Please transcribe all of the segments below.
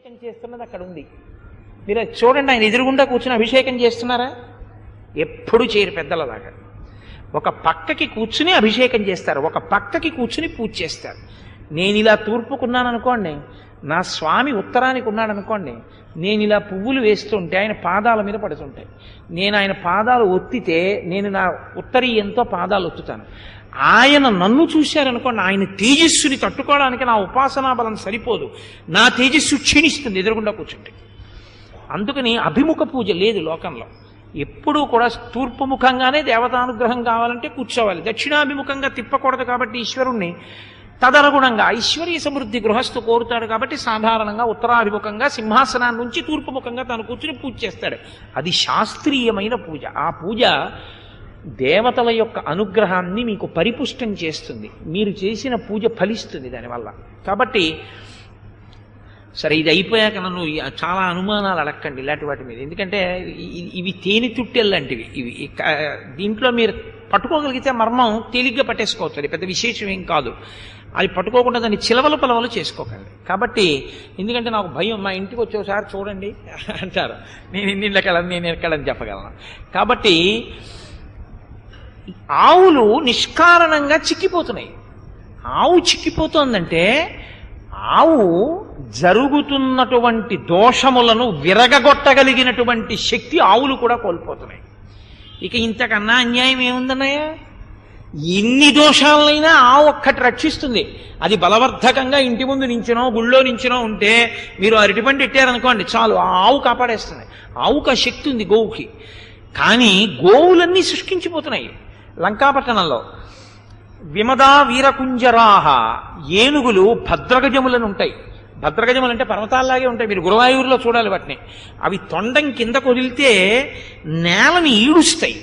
అభిషేకం చేస్తున్నది అక్కడ ఉంది. మీరు చూడండి, ఆయన ఎదురుగుండా కూర్చుని అభిషేకం చేస్తున్నారా? ఎప్పుడు చేయరు పెద్దలలాగా. ఒక పక్కకి కూర్చుని అభిషేకం చేస్తారు, ఒక పక్కకి కూర్చుని పూజ చేస్తారు. నేను ఇలా తూర్పుకున్నాను అనుకోండి, నా స్వామి ఉత్తరానికి ఉన్నాడు అనుకోండి, నేను ఇలా పువ్వులు వేస్తుంటే ఆయన పాదాల మీద పడుతుంటాయి. నేను ఆయన పాదాలు ఒత్తితే నేను నా ఉత్తరీయంతో పాదాలు ఒత్తుతాను. ఆయన నన్ను చూశారనుకోండి, ఆయన తేజస్సుని తట్టుకోవడానికి నా ఉపాసనా బలం సరిపోదు, నా తేజస్సు క్షీణిస్తుంది ఎదురుగుండా కూర్చుంటే. అందుకని అభిముఖ పూజ లేదు లోకంలో. ఎప్పుడూ కూడా తూర్పు ముఖంగానే దేవతానుగ్రహం కావాలంటే కూర్చోవాలి. దక్షిణాభిముఖంగా తిప్పకూడదు కాబట్టి ఈశ్వరుణ్ణి. తదనుగుణంగా ఐశ్వర్య సమృద్ధి గృహస్థు కోరుతాడు కాబట్టి సాధారణంగా ఉత్తరాభిముఖంగా సింహాసనాన్ని నుంచి తూర్పు ముఖంగా తను కూర్చుని పూజ చేస్తాడు. అది శాస్త్రీయమైన పూజ. ఆ పూజ దేవతల యొక్క అనుగ్రహాన్ని మీకు పరిపుష్టం చేస్తుంది. మీరు చేసిన పూజ ఫలిస్తుంది దానివల్ల. కాబట్టి సరే, ఇది అయిపోయాక నన్ను చాలా అనుమానాలు అడక్కండి ఇలాంటి వాటి మీద. ఎందుకంటే ఇవి తేనె తుట్టెల్లాంటివి. ఇవి దీంట్లో మీరు పట్టుకోగలిగితే మర్మం తేలిగ్గా పట్టేసుకోవచ్చు. అది పెద్ద విశేషం ఏం కాదు. అది పట్టుకోకుండా దాన్ని చిలవలు పలవలు చేసుకోకండి. కాబట్టి ఎందుకంటే నాకు భయం, మా ఇంటికి వచ్చేసారి చూడండి అంటారు, నేను ఇన్నిళ్ళకెళ్ళను, నేను ఎక్కడని చెప్పగలను. కాబట్టి ఆవులు నిష్కారణంగా చిక్కిపోతున్నాయి. ఆవు చిక్కిపోతోందంటే ఆవు జరుగుతున్నటువంటి దోషములను విరగగొట్టగలిగినటువంటి శక్తి ఆవులు కూడా కోల్పోతున్నాయి. ఇక ఇంతకన్నా అన్యాయం ఏముందన్నయ్య? ఎన్ని దోషాలైనా ఆవు ఒక్కటి రక్షిస్తుంది. అది బలవర్ధకంగా ఇంటి ముందు నించినో గుళ్ళో నించినో ఉంటే మీరు అరటిపండు పెట్టారనుకోండి, చాలు, ఆ ఆవు కాపాడేస్తుంది. ఆవుకు ఆ శక్తి ఉంది గోవుకి. కానీ గోవులన్నీ సృష్టించిపోతున్నాయి. లంకాపట్టణంలో విమదా వీరకుంజరాహ ఏనుగులు భద్రగజములను ఉంటాయి. భద్రగజములు అంటే పర్వతాల్లాగే ఉంటాయి. మీరు గురువాయూరులో చూడాలి వాటిని. అవి తొండం కిందకు వదిలితే నేలని ఈడుస్తాయి.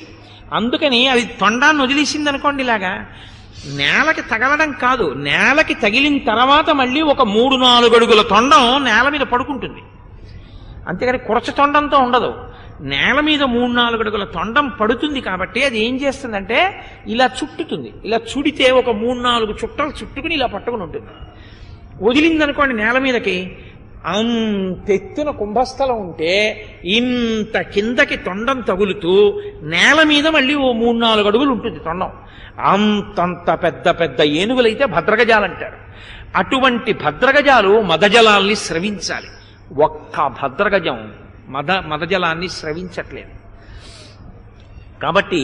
అందుకని అవి తొండాన్ని వదిలేసింది అనుకోండి, ఇలాగా నేలకి తగలడం కాదు, నేలకి తగిలిన తర్వాత మళ్ళీ ఒక 3-4 అడుగుల తొండం నేల మీద పడుకుంటుంది. అంతేగాని కురచ తొండంతో ఉండదు. నేల మీద 3-4 అడుగుల తొండం పడుతుంది. కాబట్టి అది ఏం చేస్తుందంటే ఇలా చుట్టుతుంది. ఇలా చుడితే ఒక 3-4 చుట్టలు చుట్టుకుని ఇలా పట్టుకుని ఉంటుంది. వదిలిందనుకోండి నేల మీదకి, అంతెత్తున కుంభస్థలం ఉంటే ఇంత కిందకి తొండం తగులుతూ నేల మీద మళ్ళీ ఓ 3-4 అడుగులు ఉంటుంది తొండం. అంతంత పెద్ద పెద్ద ఏనుగులైతే భద్రగజాలు అంటారు. అటువంటి భద్రగజాలు మదజలాల్ని స్రవించాలి. ఒక్క భద్రగజం మదజలాన్ని స్రవించట్లేదు. కాబట్టి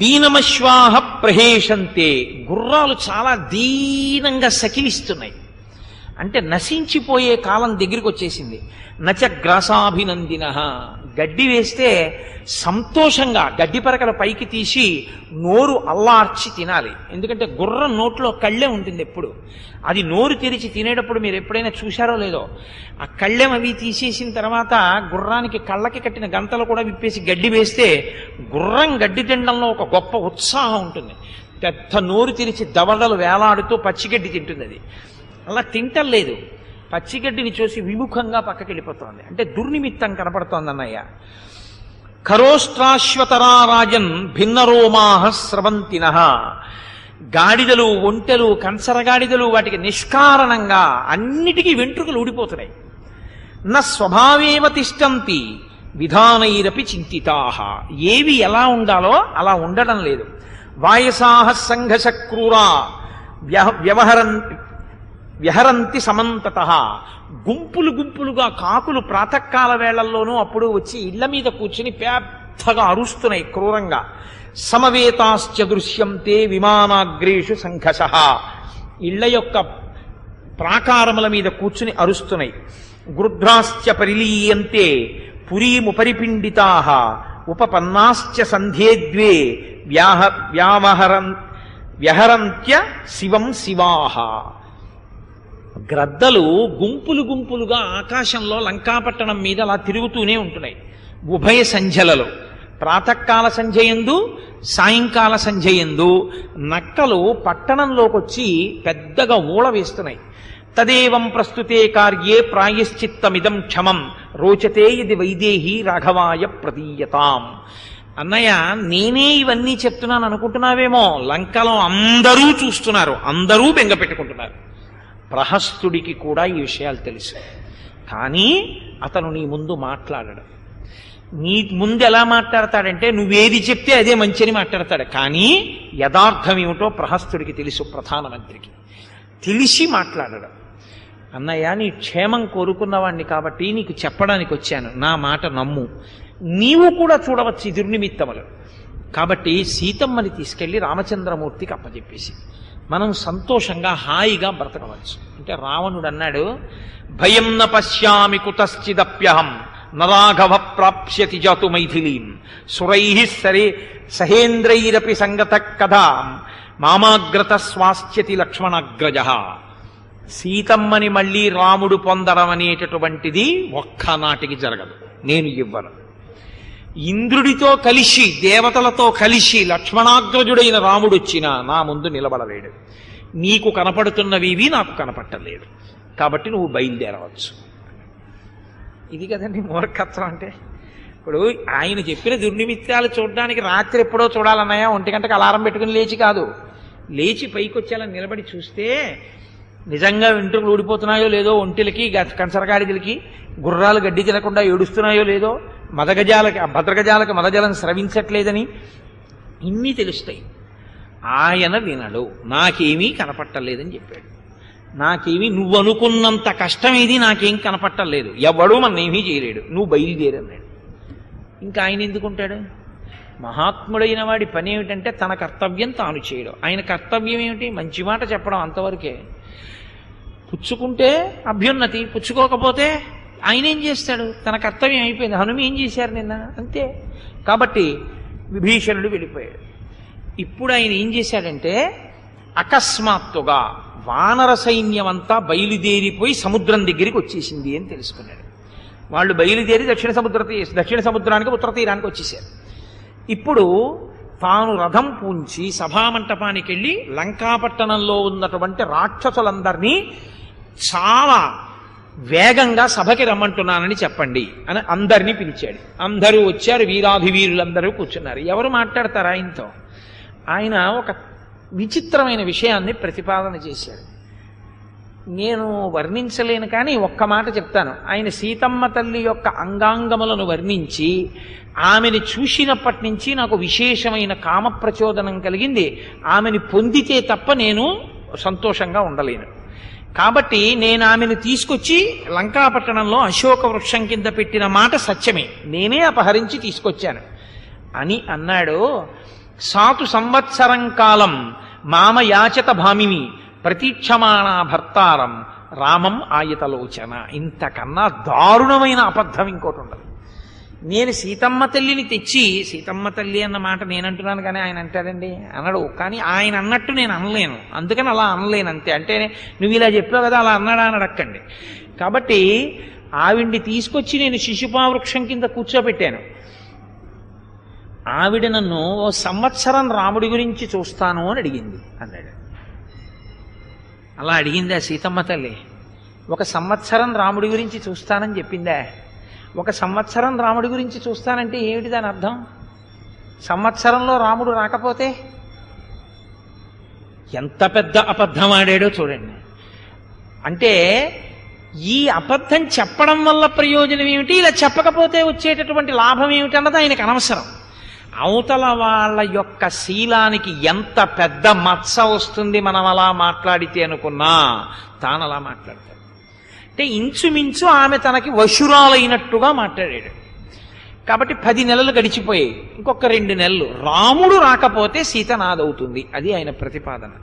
దీనమశ్వాహ ప్రహేషంతే, గుర్రాలు చాలా దీనంగా సకిలిస్తున్నాయి. అంటే నశించిపోయే కాలం దగ్గరికి వచ్చేసింది. నచ గ్రాసాభినందిన, గడ్డి వేస్తే సంతోషంగా గడ్డి పరకల పైకి తీసి నోరు అల్లార్చి తినాలి. ఎందుకంటే గుర్రం నోట్లో కళ్ళెం ఉంటుంది ఎప్పుడు. అది నోరు తెరిచి తినేటప్పుడు మీరు ఎప్పుడైనా చూశారో లేదో, ఆ కళ్ళెం అవి తీసేసిన తర్వాత గుర్రానికి కళ్ళకి కట్టిన గంతలు కూడా విప్పేసి గడ్డి వేస్తే గుర్రం గడ్డి తినడంలో ఒక గొప్ప ఉత్సాహం ఉంటుంది. పెద్ద నోరు తెరిచి దవడలు వేలాడుతూ పచ్చిగడ్డి తింటుంది. అది అలా తింటలేదు, పచ్చిగడ్డిని చూసి విముఖంగా పక్కకి వెళ్ళిపోతోంది. అంటే దుర్నిమిత్తం కనపడుతోంది అన్నయ్య. ఖరోష్ట్రాశ్వతరారాజన్ భిన్నరోమాహ స్రవంతిన, గాడిదలు, ఒంటెలు, కంచరగాడిదలు, వాటికి నిష్కారణంగా అన్నిటికీ వెంట్రుకలు ఊడిపోతున్నాయి. న స్వభావేవ తిష్టంతి విధానైరపి చింతితాహ, ఏవి ఎలా ఉండాలో అలా ఉండడం లేదు. వాయసాహ సంఘశక్రూరా వ్యహరంతి సమంతతః, గుంపులు గుంపులుగా కాకులు ప్రాతకాల వేళల్లోనూ అప్పుడు వచ్చి ఇళ్ల మీద కూర్చుని పెద్దగా అరుస్తున్నాయి క్రూరంగా. సమవేతాశ్చ దృశ్యంతే విమానాగ్రేషు సంఘశః, ఇళ్ల యొక్క ప్రాకారముల మీద కూర్చుని అరుస్తున్నాయి. గృధ్రాశ్చ పరిలీయంతే పురీముపరిపిండితాః ఉపపన్నాశ్చ సంధ్యేద్వే వ్యహరంత్య శివం శివాః. గ్రద్దలు గుంపులు గుంపులుగా ఆకాశంలో లంకాపట్టణం మీద అలా తిరుగుతూనే ఉంటున్నాయి. ఉభయ సంధ్యలలో, ప్రాతకాల సంధ్యయందు సాయంకాల సంధ్యయందు నక్కలు పట్టణంలోకి వచ్చి పెద్దగా ఊళ వేస్తున్నాయి. తదేవం ప్రస్తుతే కార్యే ప్రాయశ్చిత్తమిదం క్షమం రోచతే ఇది వైదేహి రాఘవాయ ప్రదీయతాం. అన్నయ్య, నేనే ఇవన్నీ చెప్తున్నాను అనుకుంటున్నావేమో, లంకలో అందరూ చూస్తున్నారు, అందరూ బెంగ పెట్టుకుంటున్నారు. ప్రహస్తుడికి కూడా ఈ విషయాలు తెలుసు. కానీ అతను నీ ముందు మాట్లాడడు. నీ ముందు ఎలా మాట్లాడతాడంటే నువ్వేది చెప్తే అదే మంచిని మాట్లాడతాడు. కానీ యథార్థం ఏమిటో ప్రహస్తుడికి తెలుసు, ప్రధానమంత్రికి తెలిసి మాట్లాడడం. అన్నయ్య, నీ క్షేమం కోరుకున్నవాణ్ణి కాబట్టి నీకు చెప్పడానికి వచ్చాను, నా మాట నమ్ము, నీవు కూడా చూడవచ్చు ఈ దుర్నిమిత్తములు. కాబట్టి సీతమ్మని తీసుకెళ్లి రామచంద్రమూర్తికి అప్పచెప్పేసి మనం సంతోషంగా హాయిగా బ్రతకవచ్చు. అంటే రావణుడు అన్నాడు, భయం న పశ్యామి కుతశ్చిదప్యహం నరాఘవ ప్రాప్స్యతి జాతు మైథిలీం సురై సహేంద్రైరపి సంగత కథా మామాగ్రత స్వాస్థ్యతి లక్ష్మణాగ్రజ. సీతమ్మని మళ్ళీ రాముడు పొందడం అనేటటువంటిది ఒక్కనాటికి జరగదు, నేను ఇవ్వను. ఇంద్రుడితో కలిసి దేవతలతో కలిసి లక్ష్మణాగ్రజుడైన రాముడు వచ్చినా నా ముందు నిలబడలేడు. నీకు కనపడుతున్నవి నాకు కనపట్టలేదు, కాబట్టి నువ్వు బయలుదేరవచ్చు. ఇది కదండి మూర్ఖత్వం అంటే. ఇప్పుడు ఆయన చెప్పిన దుర్నిమిత్తాలు చూడడానికి రాత్రి ఎప్పుడో చూడాలన్నాయా, 1 గంటకు అలారం పెట్టుకుని లేచి కాదు, లేచి పైకి వచ్చేలా నిలబడి చూస్తే నిజంగా వెంట్రుకలు ఊడిపోతున్నాయో లేదో, ఒంటిలకి కంచరగాడిదలకి గుర్రాలు గడ్డి తినకుండా ఏడుస్తున్నాయో లేదో, భద్రగజాలకి మదజలం స్రవించట్లేదని ఇన్ని తెలుస్తాయి. ఆయన వినడు, నాకేమీ కనపట్టలేదని చెప్పాడు. నాకేమీ నువ్వు అనుకున్నంత కష్టమేది నాకేం కనపట్టలేదు, ఎవడూ మన్నేమీ చేయలేడు, నువ్వు బయలుదేరన్నాడు. ఇంకా ఆయన ఎందుకుంటాడు? మహాత్ముడైన వాడి పని ఏమిటంటే తన కర్తవ్యం తాను చేయడం. ఆయన కర్తవ్యం ఏమిటి? మంచి మాట చెప్పడం, అంతవరకే. పుచ్చుకుంటే అభ్యున్నతి, పుచ్చుకోకపోతే ఆయన ఏం చేస్తాడు? తన కర్తవ్యం అయిపోయింది. హనుమ ఏం చేశారు నిన్న, అంతే. కాబట్టి విభీషణుడు వెళ్ళిపోయాడు. ఇప్పుడు ఆయన ఏం చేశాడంటే అకస్మాత్తుగా వానర సైన్యం అంతా బయలుదేరిపోయి సముద్రం దగ్గరికి వచ్చేసింది అని తెలుసుకున్నాడు. వాళ్ళు బయలుదేరి దక్షిణ సముద్రానికి ఉత్తర తీరానికి వచ్చేసారు. ఇప్పుడు తాను రథం పూంచి సభామంటపానికి వెళ్ళి లంకాపట్టణంలో ఉన్నటువంటి రాక్షసులందరినీ చాలా వేగంగా సభకి రమ్మంటున్నానని చెప్పండి అని అందరినీ పిలిచాడు. అందరూ వచ్చారు, వీరాధివీరులందరూ కూర్చున్నారు. ఎవరు మాట్లాడతారు ఆయనతో? ఆయన ఒక విచిత్రమైన విషయాన్ని ప్రతిపాదన చేశాడు. నేను వర్ణించలేను, కానీ ఒక్క మాట చెప్తాను. ఆయన సీతమ్మ తల్లి యొక్క అంగాంగములను వర్ణించి ఆమెని చూసినప్పటి నుంచి నాకు విశేషమైన కామ ప్రచోదనం కలిగింది. ఆమెని పొందితే తప్ప నేను సంతోషంగా ఉండలేను. కాబట్టి నేను ఆమెను తీసుకొచ్చి లంకాపట్టణంలో అశోక వృక్షం కింద పెట్టిన మాట సత్యమే, నేనే అపహరించి తీసుకొచ్చాను అని అన్నాడు. సాతు సంవత్సరం కాలం మామ యాచత భామిని ప్రతీక్షమాణ భర్తారం రామం ఆయతలోచన. ఇంతకన్నా దారుణమైన అబద్ధం ఇంకోటి ఉండదు. నేను సీతమ్మ తల్లిని తెచ్చి, సీతమ్మ తల్లి అన్న మాట నేనంటున్నాను కానీ ఆయన అంటాడండి, అనడు. కానీ ఆయన అన్నట్టు నేను అనలేను, అందుకని అలా అనలేను అంతే. అంటే నువ్వు ఇలా చెప్పావు కదా అలా అన్నాడా అని అడక్కండి. కాబట్టి ఆవిడ్ని తీసుకొచ్చి నేను శిశుపావృక్షం కింద కూర్చోబెట్టాను. ఆవిడ నన్ను ఓ సంవత్సరం రాముడి గురించి చూస్తాను అని అడిగింది అన్నాడు. అలా అడిగిందా సీతమ్మ తల్లి? 1 సంవత్సరం రాముడి గురించి చూస్తానని చెప్పిందా? 1 సంవత్సరం రాముడి గురించి చూస్తానంటే ఏమిటి దాని అర్థం? సంవత్సరంలో రాముడు రాకపోతే ఎంత పెద్ద అబద్ధం ఆడాడో చూడండి. అంటే ఈ అబద్ధం చెప్పడం వల్ల ప్రయోజనం ఏమిటి, ఇలా చెప్పకపోతే వచ్చేటటువంటి లాభం ఏమిటన్నది ఆయనకు అనవసరం. అవతల వాళ్ళ యొక్క శీలానికి ఎంత పెద్ద మత్స వస్తుంది మనం అలా మాట్లాడితే అనుకున్నా, తాను అలా మాట్లాడతాడు. అంటే ఇంచుమించు ఆమె తనకి వశురాలైనట్టుగా మాట్లాడాడు. కాబట్టి 10 నెలలు గడిచిపోయాయి. ఇంకొక 2 నెలలు రాముడు రాకపోతే సీత నాదవుతుంది, అది ఆయన ప్రతిపాదన.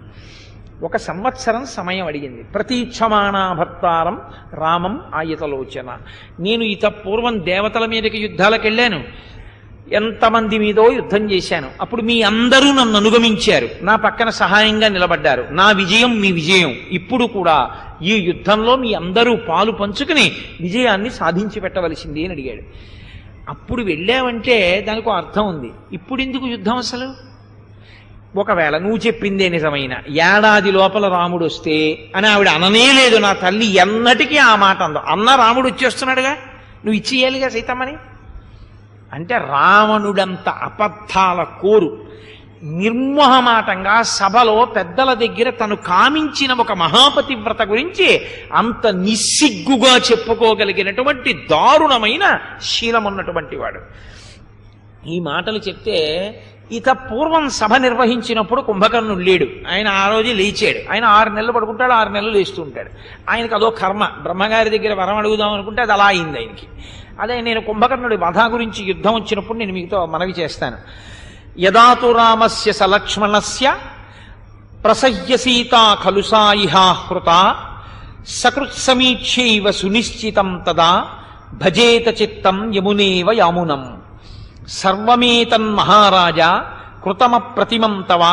1 సంవత్సరం సమయం అడిగింది. ప్రతీక్షమాణ భర్తారం రామం ఆయతలోచన. నేను ఇత పూర్వం దేవతల మీదకి యుద్ధాలకు వెళ్ళాను, ఎంతమంది మీదో యుద్ధం చేశాను. అప్పుడు మీ అందరూ నన్ను అనుగమించారు, నా పక్కన సహాయంగా నిలబడ్డారు. నా విజయం మీ విజయం. ఇప్పుడు కూడా ఈ యుద్ధంలో మీ అందరూ పాలు పంచుకుని విజయాన్ని సాధించి పెట్టవలసింది అని అడిగాడు. అప్పుడు వెళ్ళావంటే దానికి అర్థం ఉంది. ఇప్పుడు ఎందుకు యుద్ధం అసలు? ఒకవేళ నువ్వు చెప్పిందే నిజమైన ఏడాది లోపల రాముడు వస్తే అని ఆవిడ అననేలేదు. నా తల్లి ఎన్నటికీ ఆ మాట అందో. అన్న రాముడు వచ్చేస్తున్నాడుగా, నువ్వు ఇచ్చేయాలిగా సీతమ్మని. అంటే రావణుడంత అబద్ధాల కోరు నిర్మోహమాటంగా సభలో పెద్దల దగ్గర తను కామించిన ఒక మహాపతివ్రత గురించి అంత నిస్సిగ్గుగా చెప్పుకోగలిగినటువంటి దారుణమైన శీలం ఉన్నటువంటి వాడు. ఈ మాటలు చెప్తే ఇత పూర్వం సభ నిర్వహించినప్పుడు కుంభకర్ణుడు లేడు. ఆయన ఆ రోజు లేచాడు. ఆయన 6 నెలలు పడుకుంటాడు, 6 నెలలు లేస్తూ ఉంటాడు. ఆయనకు అదో కర్మ. బ్రహ్మగారి దగ్గర వరం అడుగుదాం అనుకుంటే అది అలా అయింది ఆయనకి. అదే నేను కుంభకర్ణుడి వధ గురించి యుద్ధం వచ్చినప్పుడు నేను మీతో మనవి చేస్తాను. యదాతు రామస్య సలక్ష్మణస్య ప్రసహ్య సీతా ఖలు సాయిహాహృత సకృత్సమీక్షైవ సునిశ్చితం తదా భజేత చిత్తం యమునేవ యామునం సర్వమేతన్మహారాజా కృతమప్రతిమం తవ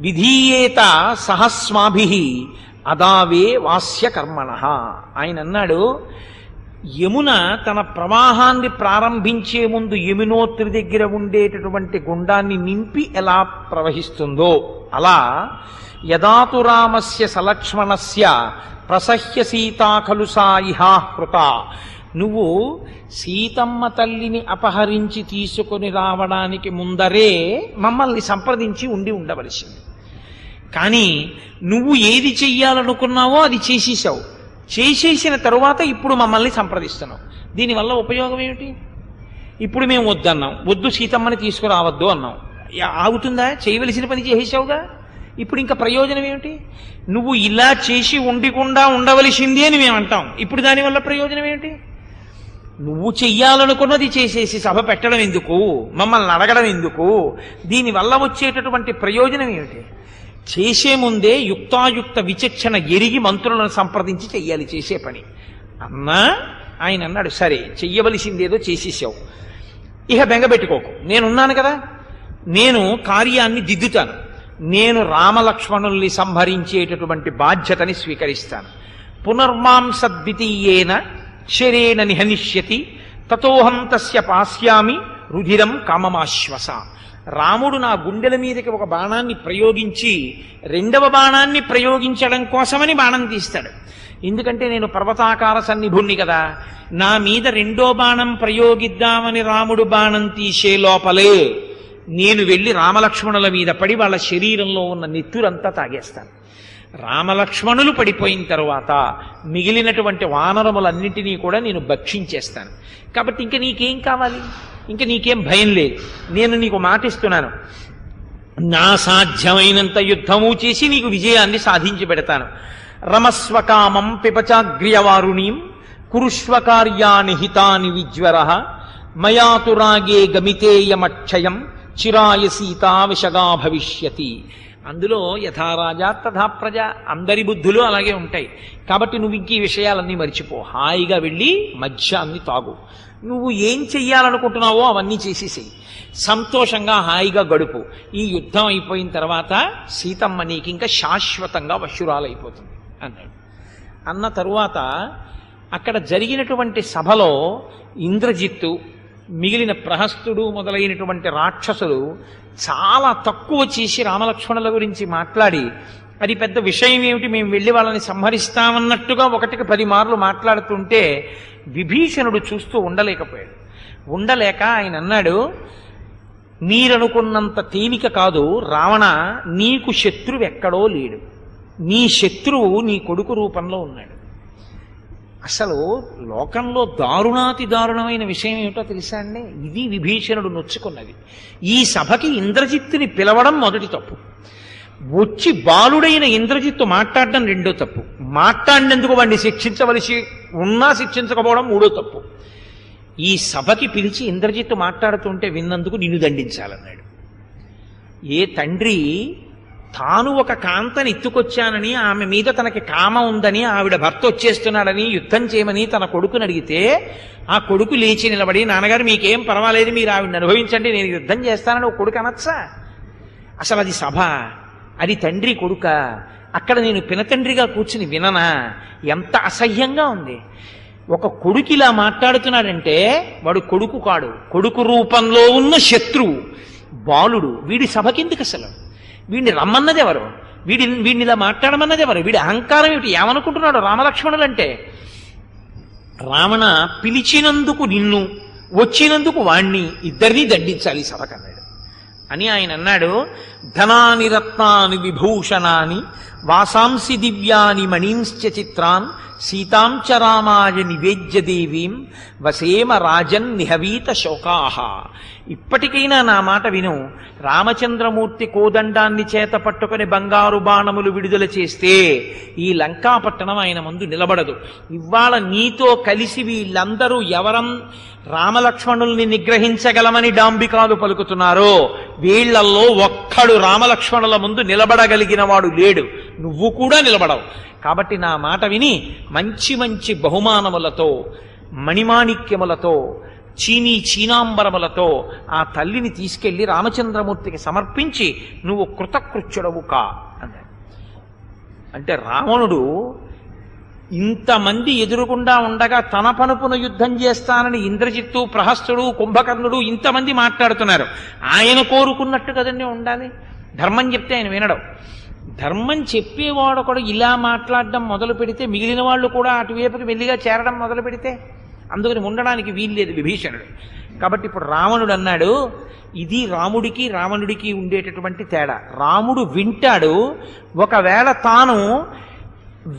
విధీయేత సహస్మాభిః అదావే వాస్య కర్మణః. ఆయన అన్నాడు, యమున తన ప్రవాహాన్ని ప్రారంభించే ముందు యమునోత్రి దగ్గర ఉండేటటువంటి గుండాన్ని నింపి ఎలా ప్రవహిస్తుందో అలా యదాతు రామస్య సలక్ష్మణస్య ప్రసహ్య సీతా ఖలు సాయిహాహృత, నువ్వు సీతమ్మ తల్లిని అపహరించి తీసుకొని రావడానికి ముందరే మమ్మల్ని సంప్రదించి ఉండవలసింది. కానీ నువ్వు ఏది చెయ్యాలనుకున్నావో అది చేసేసావు. చేసేసిన తరువాత ఇప్పుడు మమ్మల్ని సంప్రదిస్తున్నావు. దీనివల్ల ఉపయోగం ఏమిటి? ఇప్పుడు మేము వద్దన్నాం, వద్దు సీతమ్మని తీసుకురావద్దు అన్నాం. ఆగుతుందా? చేయవలసిన పని చేసేసావుగా. ఇప్పుడు ఇంకా ప్రయోజనం ఏమిటి? నువ్వు ఇలా చేసి ఉండకుండా ఉండవలసింది అని మేము అంటాం. ఇప్పుడు దానివల్ల ప్రయోజనం ఏమిటి? నువ్వు చెయ్యాలనుకున్నది చేసేసి సభ పెట్టడం ఎందుకు? మమ్మల్ని అడగడం ఎందుకు? దీనివల్ల వచ్చేటటువంటి ప్రయోజనం ఏమిటి? చేసే ముందే యుక్తాయుక్త విచక్షణ ఎరిగి మంత్రులను సంప్రదించి చెయ్యాలి చేసే పని అన్నా. ఆయన అన్నాడు, సరే చెయ్యవలసిందేదో చేసేసావు, ఇక బెంగబెట్టుకోకు, నేనున్నాను కదా, నేను కార్యాన్ని దిద్దుతాను. నేను రామలక్ష్మణుల్ని సంహరించేటటువంటి బాధ్యతని స్వీకరిస్తాను. పునర్మాంసద్వితీయేన శరేణ నిహనిష్యతి తతోహం తస్య పాస్యామి రుధిరం కామమాశ్వస. రాముడు నా గుండెల మీదకి ఒక బాణాన్ని ప్రయోగించి 2వ బాణాన్ని ప్రయోగించడం కోసమని బాణం తీస్తాడు. ఎందుకంటే నేను పర్వతాకార సన్నిభుణ్ణి కదా. నా మీద 2వ బాణం ప్రయోగిద్దామని రాముడు బాణం తీసే లోపలే నేను వెళ్ళి రామలక్ష్మణుల మీద పడి వాళ్ళ శరీరంలో ఉన్న నెత్తురంతా తాగేస్తాను. రామలక్ష్మణులు పడిపోయిన తరువాత మిగిలినటువంటి వానరములన్నింటినీ కూడా నేను భక్షించేస్తాను. కాబట్టి ఇంక నీకేం కావాలి? ఇంక నీకేం భయం లేదు. నేను నీకు మాటిస్తున్నాను, నా సాధ్యమైనంత యుద్ధము చేసి నీకు విజయాన్ని సాధించి పెడతాను. రమస్వకామం పిపచాగ్ర్యవారుణీం కురుష్వకార్యాని హితాని విజ్వరః మయాతురాగే గమితేయమక్షయం చిరాయ సీతా విషగా భవిష్యతి. అందులో యథారాజా తథా ప్రజ, అందరి బుద్ధులు అలాగే ఉంటాయి. కాబట్టి నువ్వు ఇంక ఈ విషయాలన్నీ మర్చిపో, హాయిగా వెళ్ళి మద్యాన్ని తాగు, నువ్వు ఏం చెయ్యాలనుకుంటున్నావో అవన్నీ చేసేసేయి, సంతోషంగా హాయిగా గడుపు. ఈ యుద్ధం అయిపోయిన తర్వాత సీతమ్మ నీకు ఇంకా శాశ్వతంగా వశురాలైపోతుంది అన్నాడు. అన్న తరువాత అక్కడ జరిగినటువంటి సభలో ఇంద్రజిత్తు, మిగిలిన ప్రహస్తుడు మొదలైనటువంటి రాక్షసులు చాలా తక్కువ చేసి రామలక్ష్మణుల గురించి మాట్లాడి, అది పెద్ద విషయం ఏమిటి, మేము వెళ్ళి వాళ్ళని సంహరిస్తామన్నట్టుగా 1కి 10 మార్లు మాట్లాడుతుంటే విభీషణుడు చూస్తూ ఉండలేకపోయాడు. ఉండలేక ఆయన అన్నాడు, మీరనుకున్నంత తేలిక కాదు రావణ, నీకు శత్రువు ఎక్కడో లేడు, నీ శత్రువు నీ కొడుకు రూపంలో ఉన్నాడు. అసలు లోకంలో దారుణాతి దారుణమైన విషయం ఏమిటో తెలుసా అండి? ఇది విభీషణుడు నొచ్చుకున్నది. ఈ సభకి ఇంద్రజిత్తుని పిలవడం మొదటి తప్పు, వచ్చి బాలుడైన ఇంద్రజిత్తు మాట్లాడడం 2వ తప్పు, మాట్లాడినందుకు వాడిని శిక్షించవలసి ఉన్నా శిక్షించకపోవడం 3వ తప్పు. ఈ సభకి పిలిచి ఇంద్రజిత్తు మాట్లాడుతుంటే విన్నందుకు నిన్ను దండించాలన్నాడు. ఏ తండ్రి తాను ఒక కాంతని ఎత్తుకొచ్చానని, ఆమె మీద తనకి కామ ఉందని, ఆవిడ భర్త వచ్చేస్తున్నాడని యుద్ధం చేయమని తన కొడుకుని అడిగితే ఆ కొడుకు లేచి నిలబడి, నాన్నగారు మీకేం పర్వాలేదు, మీరు ఆవిడని అనుభవించండి, నేను యుద్ధం చేస్తానని ఒక కొడుకు అనొచ్చా? అసలు అది సభ, అది తండ్రి కొడుక? అక్కడ నేను పినతండ్రిగా కూర్చుని విననా? ఎంత అసహ్యంగా ఉంది. ఒక కొడుకు ఇలా మాట్లాడుతున్నాడంటే వాడు కొడుకు కాడు, కొడుకు రూపంలో ఉన్న శత్రువు బాలుడు. వీడి సభకెందుకు అసలు? వీడిని రమ్మన్నది ఎవరు? వీడిని ఇలా మాట్లాడమన్నది ఎవరు? వీడి అహంకారం ఏమిటి? ఏమనుకుంటున్నాడు రామలక్ష్మణులంటే? రావణ, పిలిచినందుకు నిన్ను, వచ్చినందుకు వాణ్ణి, ఇద్దరినీ దండించాలి సభకన్నాడు. అని ఆయన అన్నాడు, ధనాని రత్నాని విభూషణాని వాసాంసి దివ్యాని మణీంశ్చ చిత్రాన్ సీతాంచ రామాయ నివేద్య దేవీం వసేమ రాజన్ నిహవీత శోకాహ. ఇప్పటికైనా నా మాట విను. రామచంద్రమూర్తి కోదండాన్ని చేత పట్టుకుని బంగారు బాణములు విడుదల చేస్తే ఈ లంకాపట్టణం ఆయన ముందు నిలబడదు. ఇవాళ నీతో కలిసి వీళ్ళందరూ ఎవరం రామలక్ష్మణుల్ని నిగ్రహించగలమని డాంబికాలు పలుకుతున్నారో వీళ్లల్లో ఒక్కడు రామలక్ష్మణుల ముందు నిలబడగలిగిన వాడు లేడు. నువ్వు కూడా నిలబడవు. కాబట్టి నా మాట విని మంచి మంచి బహుమానములతో మణిమాణిక్యములతో చీనాంబరములతో ఆ తల్లిని తీసుకెళ్లి రామచంద్రమూర్తికి సమర్పించి నువ్వు కృతకృత్యుడవు కా అన్నాడు. అంటే రావణుడు ఇంతమంది ఎదురుగుండా ఉండగా తన పనుపున యుద్ధం చేస్తానని ఇంద్రజిత్తు, ప్రహస్తుడు, కుంభకర్ణుడు ఇంతమంది మాట్లాడుతున్నారు. ఆయన కోరుకున్నట్టు కదండి ఉండాలి. ధర్మం చెప్తే ఆయన వినడం. ధర్మం చెప్పేవాడు కూడా ఇలా మాట్లాడడం మొదలు పెడితే మిగిలిన వాళ్ళు కూడా అటువైపుకి మెల్లిగా చేరడం మొదలు పెడితే అందుకని ఉండడానికి వీల్లేదు విభీషణుడు. కాబట్టి ఇప్పుడు రావణుడు అన్నాడు, ఇది రాముడికి రావణుడికి ఉండేటటువంటి తేడా. రాముడు వింటాడు, ఒకవేళ తాను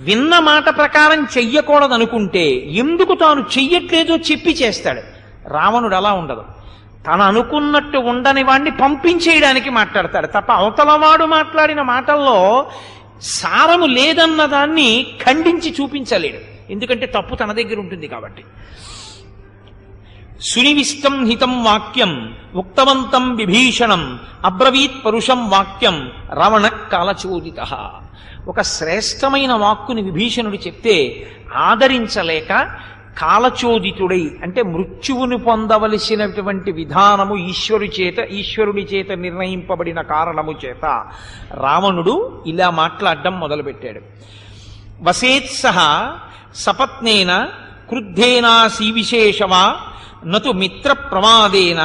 విన్న మాట ప్రకారం చెయ్యకూడదనుకుంటే ఎందుకు తాను చెయ్యట్లేదో చెప్పి చేస్తాడు. రావణుడు అలా ఉండదు. తను అనుకున్నట్టు ఉండని వాడిని పంపించేయడానికి మాట్లాడతాడు తప్ప అవతలవాడు మాట్లాడిన మాటల్లో సారము లేదన్న దాన్ని ఖండించి చూపించలేడు. ఎందుకంటే తప్పు తన దగ్గర ఉంటుంది కాబట్టి. సునివిష్టం హితం వాక్యం ఉక్తవంతం విభీషణం అబ్రవీత్ పరుషం వాక్యం రావణ కాలచోదిత. ఒక శ్రేష్టమైన వాక్కుని విభీషణుడు చెప్తే ఆదరించలేక కాలచోదితుడై, అంటే మృత్యువును పొందవలసినటువంటి విధానము ఈశ్వరుడి చేత నిర్ణయింపబడిన కారణము చేత రావణుడు ఇలా మాట్లాడడం మొదలుపెట్టాడు. వసేత్సహ సపత్నేన క్రుద్ధేనా సీవిశేషవా నతు మిత్ర ప్రమాదేన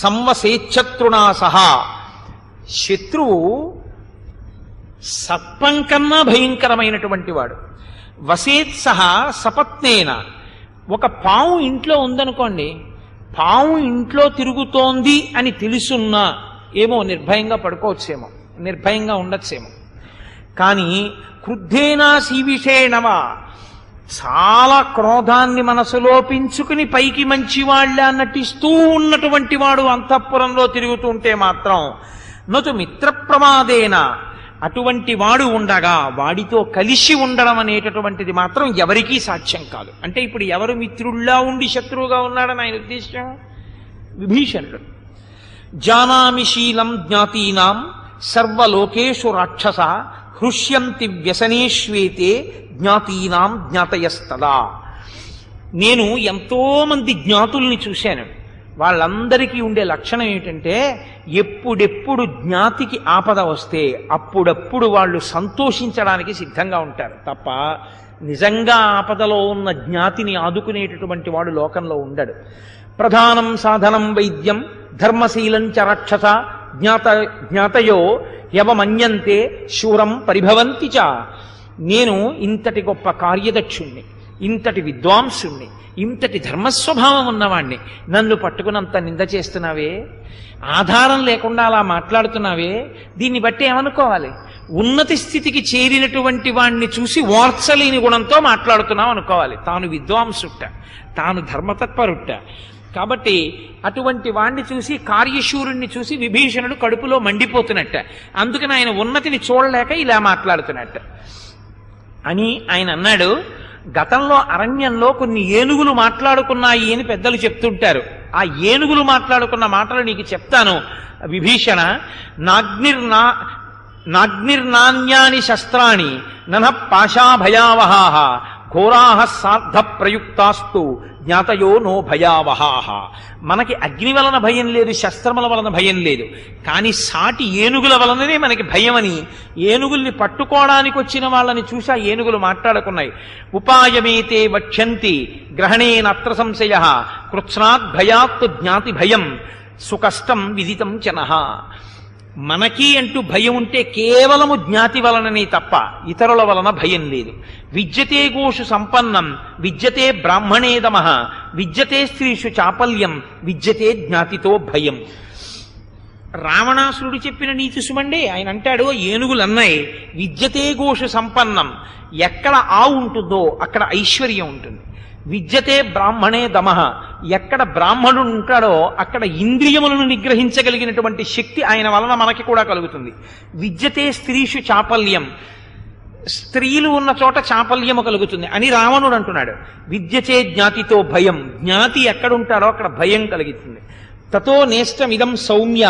సంవసేచ్ఛత్రునా సహా. శత్రువు సర్పం కన్నా భయంకరమైనటువంటి వాడు. వసేత్సహ సపత్నేన, ఒక పాము ఇంట్లో ఉందనుకోండి, పాము ఇంట్లో తిరుగుతోంది అని తెలుసున్నా ఏమో నిర్భయంగా పడుకోవచ్చేమో, నిర్భయంగా ఉండొచ్చేమో. కానీ క్రుద్ధేనా సీవిషేణవా, చాలా క్రోధాన్ని మనసులో పెంచుకుని పైకి మంచివాళ్ళ నటిస్తూ ఉన్నటువంటి వాడు అంతఃపురంలో తిరుగుతూ ఉంటే మాత్రం నతు మిత్ర ప్రమాదేన, అటువంటి వాడు ఉండగా వాడితో కలిసి ఉండడం అనేటటువంటిది మాత్రం ఎవరికీ సాధ్యం కాదు. అంటే ఇప్పుడు ఎవరు మిత్రుల్లా ఉండి శత్రువుగా ఉన్నాడని ఆయన ఉద్దేశం. విభీషణుడు జానామి శీలం జ్ఞాతీనాం సర్వలోకేషు రాక్షస హృష్యంతి వ్యసనేష్వేతే జ్ఞాతీనాం జ్ఞాతయస్తదా. నేను ఎంతో మంది జ్ఞాతుల్ని చూశాను. వాళ్ళందరికీ ఉండే లక్షణం ఏమిటంటే ఎప్పుడెప్పుడు జ్ఞాతికి ఆపద వస్తే అప్పుడప్పుడు వాళ్ళు సంతోషించడానికి సిద్ధంగా ఉంటారు తప్ప నిజంగా ఆపదలో ఉన్న జ్ఞాతిని ఆదుకునేటటువంటి వాడు లోకంలో ఉండడు. ప్రధానం సాధనం వైద్యం ధర్మశీలం చ రాక్షస జ్ఞాతయో యవమన్యంతే శూరం పరిభవంతి చ. నేను ఇంతటి గొప్ప కార్యదక్షుణ్ణి, ఇంతటి విద్వాంసుణ్ణి, ఇంతటి ధర్మస్వభావం ఉన్నవాణ్ణి, నన్ను పట్టుకునంత నింద చేస్తున్నావే, ఆధారం లేకుండా అలా మాట్లాడుతున్నావే, దీన్ని బట్టి ఏమనుకోవాలి? ఉన్నతి స్థితికి చేరినటువంటి వాణ్ణి చూసి ఓర్చలేని గుణంతో మాట్లాడుతున్నావు అనుకోవాలి. తాను విద్వాంసుట్ట, తాను ధర్మతత్పరుట్ట. కాబట్టి అటువంటి వాణ్ణి చూసి, కార్యశూరుణ్ణి చూసి విభీషణుడు కడుపులో మండిపోతున్నట్ట. అందుకని ఆయన ఉన్నతిని చూడలేక ఇలా మాట్లాడుతున్నట్ట అని ఆయన అన్నాడు. గతంలో అరణ్యంలో కొన్ని ఏనుగులు మాట్లాడుకున్నాయి అని పెద్దలు చెప్తుంటారు. ఆ ఏనుగులు మాట్లాడుకున్న మాటలు నీకు చెప్తాను విభీషణ. నాగ్నిర్నాన్యాని శస్త్రాణి నన పాశాభయావహాః ఘోరాః సార్ధ ప్రయుక్తాస్తు జ్ఞాతయో నో భయావహాః. మనకి అగ్ని వలన భయం లేదు, శస్త్రముల వలన భయం లేదు, కానీ సాటి ఏనుగుల వలననే మనకి భయమని ఏనుగుల్ని పట్టుకోవడానికి వచ్చిన వాళ్ళని చూసి ఆ ఏనుగులు మాట్లాడుకున్నాయి. ఉపాయమేతే వక్ష్యంతి గ్రహణేనత్ర సంశయః కృత్స్నాత్ భయాత్ జ్ఞాతి భయం సుకష్టం విదితం చనః. మనకి అంటూ భయం ఉంటే కేవలము జ్ఞాతి వలననే తప్ప ఇతరుల వలన భయం లేదు. విద్యతే గోషు సంపన్నం విద్యతే బ్రాహ్మణేదమః విద్యతే స్త్రీషు చాపల్యం విద్యతే జ్ఞాతితో భయం. రావణాసురుడు చెప్పిన నీతి సుమండి. ఆయన అంటాడు, ఏనుగులు అన్నాయి విద్యతే ఘోష సంపన్నం, ఎక్కడ ఆవు ఉంటుందో అక్కడ ఐశ్వర్యం ఉంటుంది. విద్యతే బ్రాహ్మణే దమః, ఎక్కడ బ్రాహ్మణుడు ఉంటాడో అక్కడ ఇంద్రియములను నిగ్రహించగలిగినటువంటి శక్తి ఆయన వలన మనకి కూడా కలుగుతుంది. విద్యతే స్త్రీషు చాపల్యం, స్త్రీలు ఉన్న చోట చాపల్యము కలుగుతుంది అని రావణుడు అంటున్నాడు. విద్యచే జ్ఞాతితో భయం, జ్ఞాతి ఎక్కడుంటాడో అక్కడ భయం కలుగుతుంది. తతో నేష్టమిదం సౌమ్య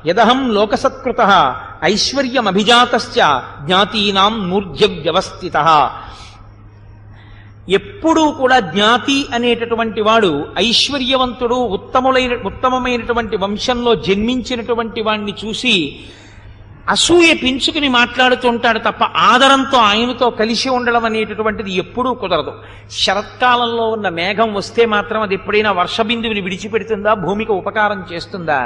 యదహం లోకసత్కృతః ఐశ్వర్యమభిజాతశ్చ జ్ఞాతీనాం మూర్ధ్య వ్యవస్థితః. ఎప్పుడూ కూడా జ్ఞాతి అనేటటువంటి వాడు ఐశ్వర్యవంతుడు, ఉత్తమమైనటువంటి వంశంలో జన్మించినటువంటి వాణ్ణి చూసి అసూయ పెంచుకుని మాట్లాడుతుంటాడు తప్ప ఆదరంతో ఆయనతో కలిసి ఉండడం అనేటటువంటిది ఎప్పుడూ కుదరదు. శరత్కాలంలో ఉన్న మేఘం వస్తే మాత్రం అది ఎప్పుడైనా వర్షబిందువుని విడిచిపెడుతుందా, భూమికి ఉపకారం చేస్తుందా?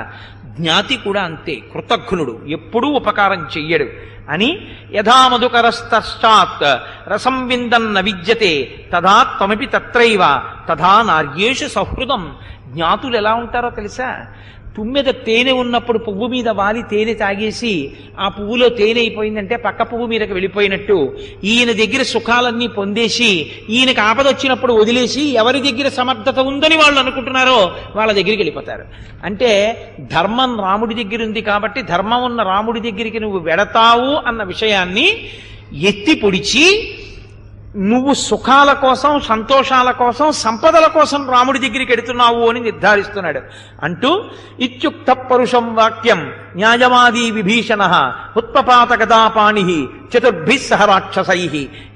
జ్ఞాతి కూడా అంతే, కృతజ్ఞుడు, ఎప్పుడూ ఉపకారం చెయ్యడు అని. యథా మధుకరస్తశ్చాత్ రసం విందన్న విద్యతే తథా త్వమపి తత్రైవ తథా నార్యేషు సహృదం. జ్ఞాతులు ఎలా ఉంటారో తెలుసా? తుమ్మెద తేనె ఉన్నప్పుడు పువ్వు మీద వాలి తేనె తాగేసి ఆ పువ్వులో తేనె అయిపోయిందంటే పక్క పువ్వు మీదకి వెళ్ళిపోయినట్టు ఈయన దగ్గర సుఖాలన్నీ పొందేసి ఈయనకి ఆపదొచ్చినప్పుడు వదిలేసి ఎవరి దగ్గర సమర్థత ఉందని వాళ్ళు అనుకుంటున్నారో వాళ్ళ దగ్గరికి వెళ్ళిపోతారు. అంటే ధర్మం రాముడి దగ్గర ఉంది కాబట్టి ధర్మం ఉన్న రాముడి దగ్గరికి నువ్వు వెడతావు అన్న విషయాన్ని ఎత్తి పొడిచి నువ్వు సుఖాల కోసం, సంతోషాల కోసం, సంపదల కోసం రాముడి దగ్గరికి ఎడుతున్నావు అని నిర్ధారిస్తున్నాడు. అంటూ ఇత్యుక్త పరుషం వాక్యం న్యాయవాదీ విభీషణ ఉత్పపాత గదాపాణి చతుర్భిః సహ రాక్షసైః.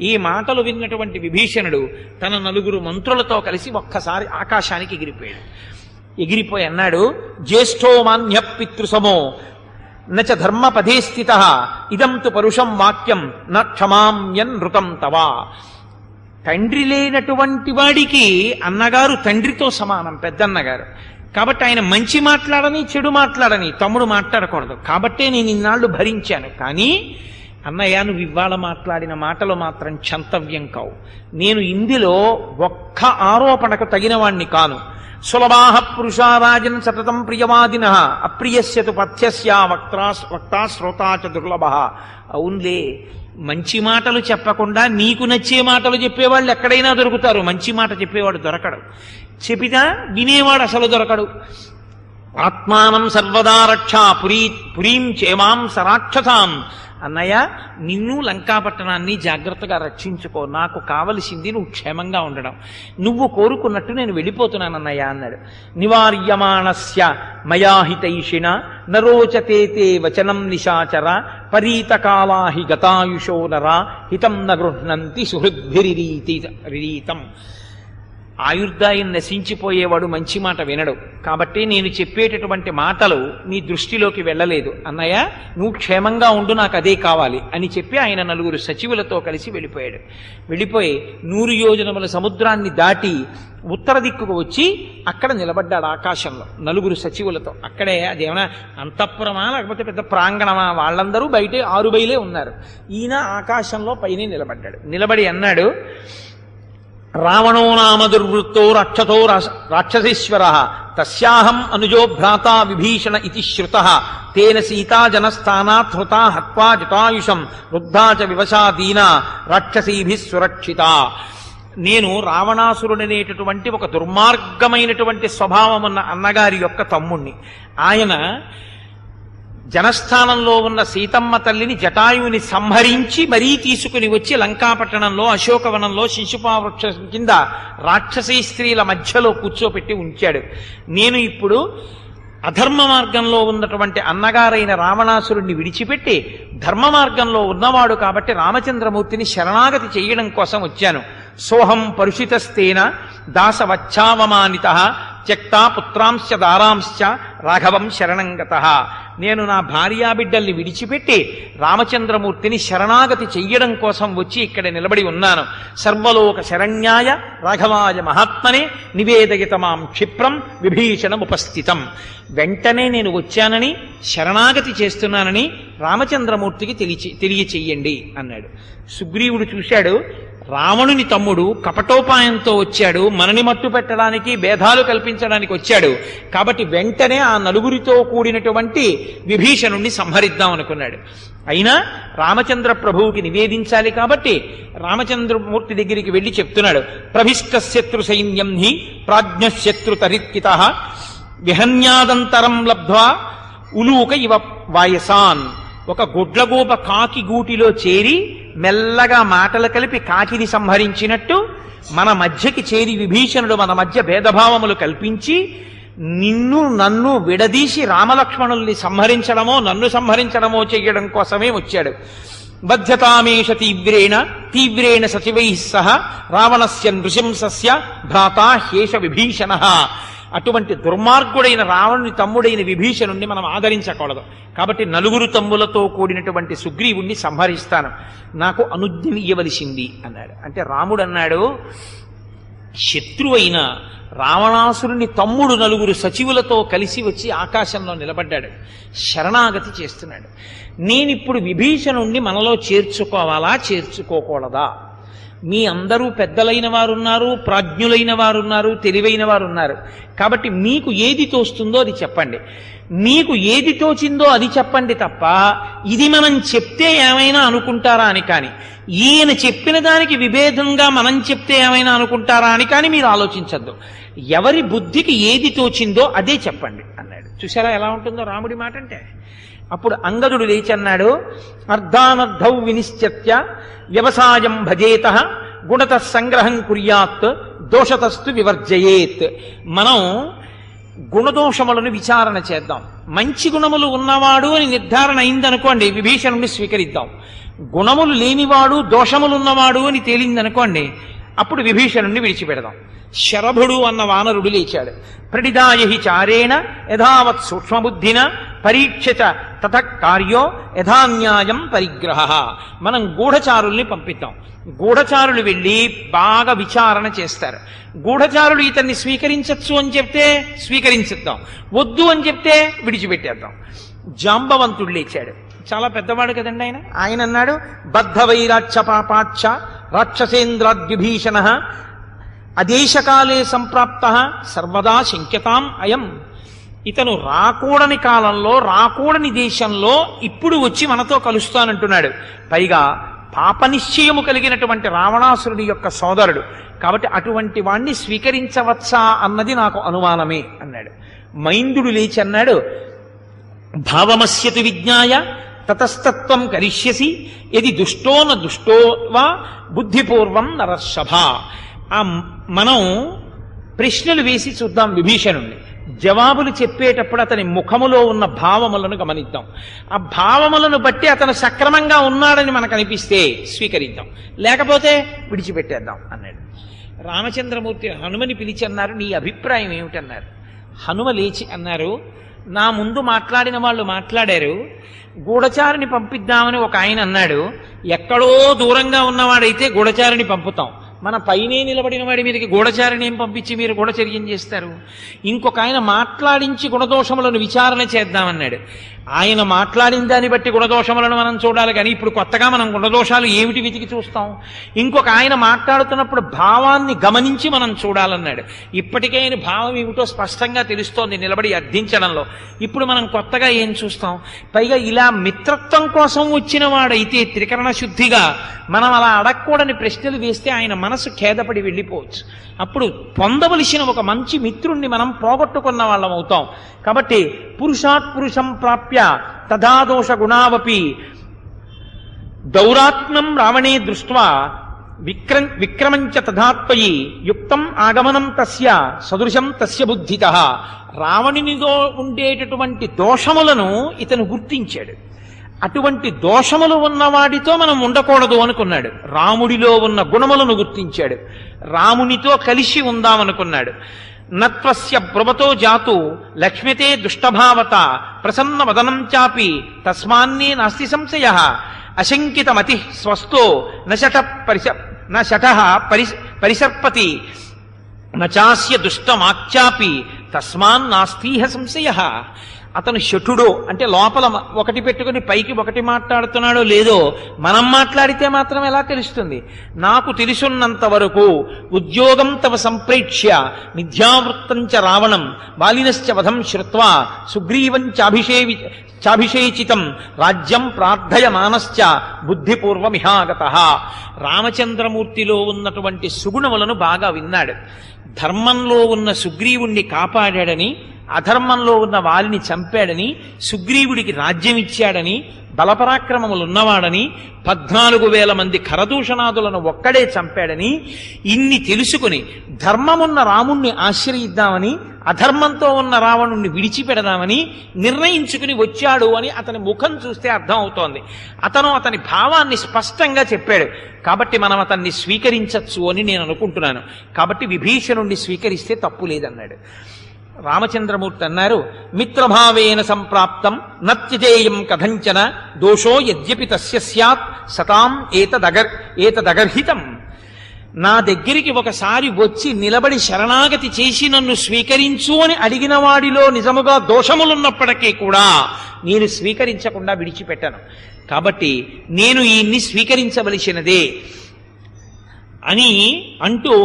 ఈ మాటలు విన్నటువంటి విభీషణుడు తన నలుగురు మంత్రులతో కలిసి ఒక్కసారి ఆకాశానికి ఎగిరిపోయి అన్నాడు, జ్యేష్ఠో మాన్య పితృసమో నచ ధర్మపదే స్థితః ఇదం తు పరుషం వాక్యం న క్షమామ్యన్ నృతం తవా. తండ్రి లేనటువంటి వాడికి అన్నగారు తండ్రితో సమానం, పెద్దన్నగారు. కాబట్టి ఆయన మంచి మాట్లాడని చెడు మాట్లాడని తమ్ముడు మాట్లాడకూడదు. కాబట్టే నేను ఇన్నాళ్ళు భరించాను. కానీ అన్నయ్య నువ్వు ఇవాళ మాట్లాడిన మాటలు మాత్రం క్షంతవ్యం కావు. నేను ఇందులో ఒక్క ఆరోపణకు తగిన వాణ్ణి కాను. సులభాః పురుషా రాజన్ సతతం ప్రియవాదినః అప్రియస్యతు పథ్యస్య వక్తా శ్రోతా చ దుర్లభః. అవునులే, మంచి మాటలు చెప్పకుండా నీకు నచ్చే మాటలు చెప్పేవాళ్ళు ఎక్కడైనా దొరుకుతారు, మంచి మాట చెప్పేవాడు దొరకడు. చెప్పినా వినేవాడు అసలు దొరకడు. ఆత్మానం సర్వదా రక్షా పురీం చేమాం సరాక్షసాం. అన్నయ్య నిన్ను లంకాపట్టణాన్ని జాగ్రత్తగా రక్షించుకో, నాకు కావలసింది నువ్వు క్షేమంగా ఉండడం. నువ్వు కోరుకున్నట్టు నేను వెళ్ళిపోతున్నాను అన్నయ్య అన్నాడు. నివార్యమాణస్య మయాహితైషిణ నరోచతే తే వచనం నిశాచర పరీతకాలాహి గతాయుషో నరా హితం న గృహ్ణంతి సుహృద్భిరీతం. ఆయుర్దాయం నశించిపోయేవాడు మంచి మాట వినడు. కాబట్టి నేను చెప్పేటటువంటి మాటలు నీ దృష్టిలోకి వెళ్ళలేదు అన్నయ్య, నువ్వు క్షేమంగా ఉండు, నాకు అదే కావాలి అని చెప్పి ఆయన నలుగురు సచివులతో కలిసి వెళ్ళిపోయాడు. వెళ్ళిపోయి 100 యోజనముల సముద్రాన్ని దాటి ఉత్తర దిక్కుకు వచ్చి అక్కడ నిలబడ్డాడు ఆకాశంలో నలుగురు సచివులతో. అక్కడే అదేమన్నా అంతఃపురమా లేకపోతే పెద్ద ప్రాంగణమా, వాళ్ళందరూ బయటే 6 బయలే ఉన్నారు. ఈయన ఆకాశంలో పైనే నిలబడ్డాడు. నిలబడి అన్నాడు, రావణో నామ దుర్వృత్తో రక్షతో రాక్షసేశ్వర తస్యాహం అనుజో భ్రాతా విభీషణ ఇతి శ్రుతః తేన సీతా జనస్థానాత్ హృతా హత్వా జటాయుషం వృద్ధా చ వివశా దీనా రాక్షసీభిః సురక్షిత. నేను రావణాసురుడనేటటువంటి ఒక దుర్మార్గమైనటువంటి స్వభావం ఉన్న అన్నగారి యొక్క తమ్ముణ్ణి. ఆయన జనస్థానంలో ఉన్న సీతమ్మ తల్లిని జటాయువుని సంహరించి మరీ తీసుకుని వచ్చి లంకాపట్టణంలో అశోకవనంలో శిశుపావృక్షం కింద రాక్షసీ స్త్రీల మధ్యలో కూర్చోపెట్టి ఉంచాడు. నేను ఇప్పుడు అధర్మ మార్గంలో ఉన్నటువంటి అన్నగారైన రావణాసురుణ్ణి విడిచిపెట్టి ధర్మ మార్గంలో ఉన్నవాడు కాబట్టి రామచంద్రమూర్తిని శరణాగతి చేయడం కోసం వచ్చాను. సోహం పరుషితస్తేన దాసవచ్చావమానితః త్యక్తా పుత్రాంశ్చ దారాంశ్చ రాఘవం శరణంగతః. నేను నా భార్యాబిడ్డల్ని విడిచిపెట్టి రామచంద్రమూర్తిని శరణాగతి చెయ్యడం కోసం వచ్చి ఇక్కడ నిలబడి ఉన్నాను. సర్వలోక శరణ్యాయ రాఘవాయ మహాత్మనే నివేదయితమాం క్షిప్రం విభీషణముపస్థితం. వెంటనే నేను వచ్చానని శరణాగతి చేస్తున్నానని రామచంద్రమూర్తికి తెలియచెయ్యండి అన్నాడు. సుగ్రీవుడు చూశాడు, రావణుని తమ్ముడు కపటోపాయంతో వచ్చాడు, మనని మట్టు పెట్టడానికి, భేదాలు కల్పించడానికి వచ్చాడు. కాబట్టి వెంటనే ఆ నలుగురితో కూడినటువంటి విభీషణుణ్ణి సంహరిద్దాం అనుకున్నాడు. అయినా రామచంద్ర ప్రభువుకి నివేదించాలి కాబట్టి రామచంద్రమూర్తి దగ్గరికి వెళ్లి చెప్తున్నాడు, ప్రభిష్ట శత్రు సైన్యం హి ప్రాజ్ఞశత్రు తరిత్కిత విహన్యాదంతరం లబ్ధ్వా ఉలూక ఇవ వాయసాన్. ఒక గుడ్లగూప కాకి గూటిలో చేరి మెల్లగా మాటలు కలిపి కాకిని సంహరించినట్టు మన మధ్యకి చేరి విభీషణుడు మన మధ్య భేదభావములు కల్పించి నిన్ను నన్ను విడదీసి రామలక్ష్మణుల్ని సంహరించడమో నన్ను సంహరించడమో చెయ్యడం కోసమే వచ్చాడు. బధ్యతామేష తీవ్రేణ సచివై సహ రావణస్య నృశంసస్య భ్రాతా హ్యేష విభీషణ. అటువంటి దుర్మార్గుడైన రావణుని తమ్ముడైన విభీషణుణ్ణి మనం ఆదరించకూడదు. కాబట్టి నలుగురు తమ్ములతో కూడినటువంటి సుగ్రీవుణ్ణి సంహరిస్తాను, నాకు అనుజ్ఞ ఇయ్యవలసింది అన్నాడు. అంటే రాముడు అన్నాడు, శత్రువైన రావణాసురుని తమ్ముడు నలుగురు సచివులతో కలిసి వచ్చి ఆకాశంలో నిలబడ్డాడు, శరణాగతి చేస్తున్నాడు. నేనిప్పుడు విభీషణుణ్ణి మనలో చేర్చుకోవాలా చేర్చుకోకూడదా? మీ అందరూ పెద్దలైన వారున్నారు, ప్రాజ్ఞులైన వారున్నారు, తెలివైన వారున్నారు. కాబట్టి మీకు ఏది తోస్తుందో అది చెప్పండి. మీకు ఏది తోచిందో అది చెప్పండి తప్ప ఇది మనం చెప్తే ఏమైనా అనుకుంటారా అని కానీ, ఈయన చెప్పిన దానికి విభేదంగా మనం చెప్తే ఏమైనా అనుకుంటారా అని కానీ మీరు ఆలోచించద్దు. ఎవరి బుద్ధికి ఏది తోచిందో అదే చెప్పండి అన్నాడు. చూసారా ఎలా ఉంటుందో రాముడి మాట అంటే. అప్పుడు అంగదుడు లేచి అన్నాడు, అర్ధానర్ధౌ వినిశ్చత్య వ్యవసాయం భజేత గుణత సంగ్రహం కుర్యాత్ దోషతస్తు వివర్జయేత్. మనం గుణదోషములను విచారణ చేద్దాం. మంచి గుణములు ఉన్నవాడు అని నిర్ధారణ అయిందనుకోండి, విభీషణుని స్వీకరిద్దాం. గుణములు లేనివాడు, దోషములున్నవాడు అని తేలిందనుకోండి, అప్పుడు విభీషణుణ్ణి విడిచిపెడదాం. శరభుడు అన్న వానరుడు లేచాడు. ప్రడిదాయహి చారేణ యథావత్ సూక్ష్మబుద్ధిన పరీక్షత తథ కార్యో యథాన్యాయం పరిగ్రహ. మనం గూఢచారుల్ని పంపిద్దాం. గూఢచారులు వెళ్ళి బాగా విచారణ చేస్తారు. గూఢచారులు ఇతన్ని స్వీకరించచ్చు అని చెప్తే స్వీకరించిద్దాం, వద్దు అని చెప్తే విడిచిపెట్టేద్దాం. జాంబవంతుడు లేచాడు, చాలా పెద్దవాడు కదండి ఆయన. ఆయన అన్నాడు, బద్ధ వైరాక్ష పాపాక్ష రాక్షసేంద్రాద్విభీషణ అదేశకాలే సంప్రాప్త సర్వదా శంక్యతాం అయం. ఇతను రాకూడని కాలంలో రాకూడని దేశంలో ఇప్పుడు వచ్చి మనతో కలుస్తానంటున్నాడు. పైగా పాపనిశ్చయము కలిగినటువంటి రావణాసురుడి యొక్క సోదరుడు. కాబట్టి అటువంటి వాణ్ణి స్వీకరించవచ్చా అన్నది నాకు అనుమానమే అన్నాడు. మైందుడు లేచి అన్నాడు, భావమస్యతు విజ్ఞాయ తతస్తత్వం కరిష్యసి యది దుష్టో న దుష్టో వా బుద్ధిపూర్వం నరర్షభ. మనం ప్రశ్నలు వేసి చూద్దాం విభీషణుణ్ణి. జవాబులు చెప్పేటప్పుడు అతని ముఖములో ఉన్న భావములను గమనిద్దాం. ఆ భావములను బట్టి అతను సక్రమంగా ఉన్నాడని మనకు అనిపిస్తే స్వీకరిద్దాం, లేకపోతే విడిచిపెట్టేద్దాం అన్నాడు. రామచంద్రమూర్తి హనుమని పిలిచి అన్నారు, నీ అభిప్రాయం ఏమిటన్నారు. హనుమ లేచి అన్నారు, నా ముందు మాట్లాడిన వాళ్ళు మాట్లాడారు, గూఢచారిని పంపిద్దామని ఒక ఆయన అన్నాడు. ఎక్కడో దూరంగా ఉన్నవాడైతే గూఢచారిని పంపుతాం, మన పైనే నిలబడిన వాడి మీదకి గూఢచారిని ఏం పంపించి మీరు గూఢచర్యం చేస్తారు. ఇంకొక ఆయన మాట్లాడించి గుణదోషములను విచారణ చేద్దామన్నాడు. ఆయన మాట్లాడిన దాన్ని బట్టి గుణదోషములను మనం చూడాలి, కానీ ఇప్పుడు కొత్తగా మనం గుణదోషాలు ఏమిటి వెతికి చూస్తాం. ఇంకొక ఆయన మాట్లాడుతున్నప్పుడు భావాన్ని గమనించి మనం చూడాలన్నాడు. ఇప్పటికే ఆయన భావం ఏమిటో స్పష్టంగా తెలుస్తోంది నిలబడి అర్థించడంలో. ఇప్పుడు మనం కొత్తగా ఏం చూస్తాం. పైగా ఇలా మిత్రత్వం కోసం వచ్చిన వాడైతే త్రికరణ శుద్ధిగా మనం అలా అడగకూడని ప్రశ్నలు వేస్తే ఆయన మనసు ఖేదపడి వెళ్ళిపోవచ్చు. అప్పుడు పొందవలసిన ఒక మంచి మిత్రుణ్ణి మనం పోగొట్టుకున్న వాళ్ళం అవుతాం. కాబట్టి పురుషాత్ పురుషం ప్రాప్య తథాదోష గుణావపి దౌరాత్మ్యం రావణే దృష్ట్వా విక్రమంచ తథాత్వయి యుక్తం ఆగమనం తస్య సదృశం తస్య బుద్ధితః. రావణునిలో ఉండేటటువంటి దోషములను ఇతను గుర్తించాడు. అటువంటి దోషములు ఉన్నవాడితో మనం ఉండకూడదు అనుకున్నాడు. రాముడిలో ఉన్న గుణములను గుర్తించాడు, రామునితో కలిసి ఉందామనుకున్నాడు. నత్వస్య ప్రభతో జాతు లక్ష్మితే దుష్టభావత ప్రసన్న వదనం చాపి తస్మాన్నే నాస్తి సంశయ అశంకితమతి స్వస్థో నశట పరిసర్పతి నచాస్య దుష్టమాచ్యాపి తస్మాన్ నాస్తీహ సంశయ. అతను శఠుడో అంటే లోపల ఒకటి పెట్టుకుని పైకి ఒకటి మాట్లాడుతున్నాడో లేదో మనం మాట్లాడితే మాత్రం ఎలా తెలుస్తుంది? నాకు తెలుసున్నంత వరకు ఉద్యోగం తవ సంప్రేక్ష్య మిథ్యావృత్తంచ రావణం బాలినశ్చ వధం శ్రుత్వా సుగ్రీవం చాభిషేచితం రాజ్యం ప్రార్థయమానశ్చ బుద్ధిపూర్వమిహాగతః. రామచంద్రమూర్తిలో ఉన్నటువంటి సుగుణములను బాగా విన్నాడు. ధర్మంలో ఉన్న సుగ్రీవుణ్ణి కాపాడాడని, అధర్మంలో ఉన్న వారిని చంపాడని, సుగ్రీవుడికి రాజ్యం ఇచ్చాడని, బలపరాక్రమములున్నవాడని, 14,000 మంది ఖరదూషణాదులను ఒక్కడే చంపాడని ఇన్ని తెలుసుకుని ధర్మమున్న రాముణ్ణి ఆశ్రయిద్దామని, అధర్మంతో ఉన్న రావణుణ్ణి విడిచిపెడదామని నిర్ణయించుకుని వచ్చాడు అని అతని ముఖం చూస్తే అర్థం అవుతోంది. అతను అతని భావాన్ని స్పష్టంగా చెప్పాడు. కాబట్టి మనం అతన్ని స్వీకరించచ్చు అని నేను అనుకుంటున్నాను. కాబట్టి విభీషణుణ్ణి స్వీకరిస్తే తప్పు లేదన్నాడు. రామచంద్రమూర్తి అన్నారు, మిత్రభావేన సంప్రాప్తం నత్యజేయం కథంచన దోషో యద్యపి తస్య స్యాత్ సతాం ఏతదగర్హితం. నా దగ్గరికి ఒకసారి వచ్చి నిలబడి శరణాగతి చేసి నన్ను స్వీకరించు అని అడిగిన వాడిలో నిజముగా దోషములున్నప్పటికీ కూడా నేను స్వీకరించకుండా విడిచిపెట్టాను. కాబట్టి నేను ఈయన్ని స్వీకరించవలసినదే అని అంటూ,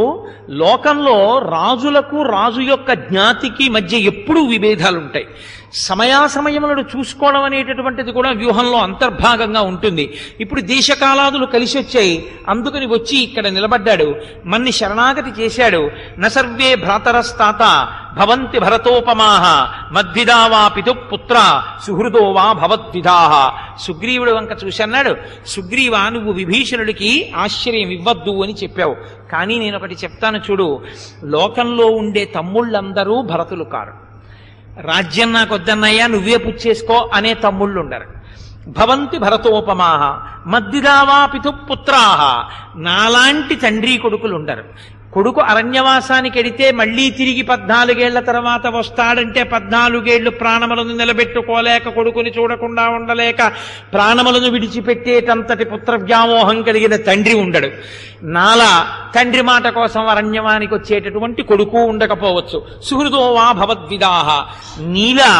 లోకంలో రాజులకు రాజు యొక్క జ్ఞాతికి మధ్య ఎప్పుడూ విభేదాలుంటాయి. సమయాసమయములను చూసుకోవడం అనేటటువంటిది కూడా వ్యూహంలో అంతర్భాగంగా ఉంటుంది. ఇప్పుడు దేశకాలాదులు కలిసి వచ్చాయి, అందుకని వచ్చి ఇక్కడ నిలబడ్డాడు, మన్ని శరణాగతి చేశాడు. నసర్వే భ్రాతరస్తాత భవంతి భరతోపమాహ మద్విదా వా పితుః పుత్ర సుహృదో వా భవద్విధాః. సుగ్రీవుడు వంక చూసి అన్నాడు, సుగ్రీవా, నువ్వు విభీషణుడికి ఆశ్చర్యం ఇవ్వద్దు అని చెప్పావు. కానీ నేను ఒకటి చెప్తాను చూడు, లోకంలో ఉండే తమ్ముళ్ళందరూ భరతులు కారు. రాజ్యం నాకొద్దన్నయ్యా నువ్వే పుచ్చేసుకో అనే తమ్ముళ్ళు ఉండరు. భవంతి భరతోపమాహ మద్విదావా పితుః పుత్రాః. నాలాంటి తండ్రి కొడుకులు ఉండరు. కొడుకు అరణ్యవాసానికి వెడితే మళ్లీ తిరిగి 14 ఏళ్ల తర్వాత వస్తాడంటే 14 ఏళ్లు ప్రాణములను నిలబెట్టుకోలేక, కొడుకుని చూడకుండా ఉండలేక ప్రాణములను విడిచిపెట్టేటంతటి పుత్ర వ్యామోహం కలిగిన తండ్రి ఉండడు. నాలా తండ్రి మాట కోసం అరణ్యవానికి వచ్చేటటువంటి కొడుకు ఉండకపోవచ్చు. సుహృదో వా భవద్విదాః. నీలా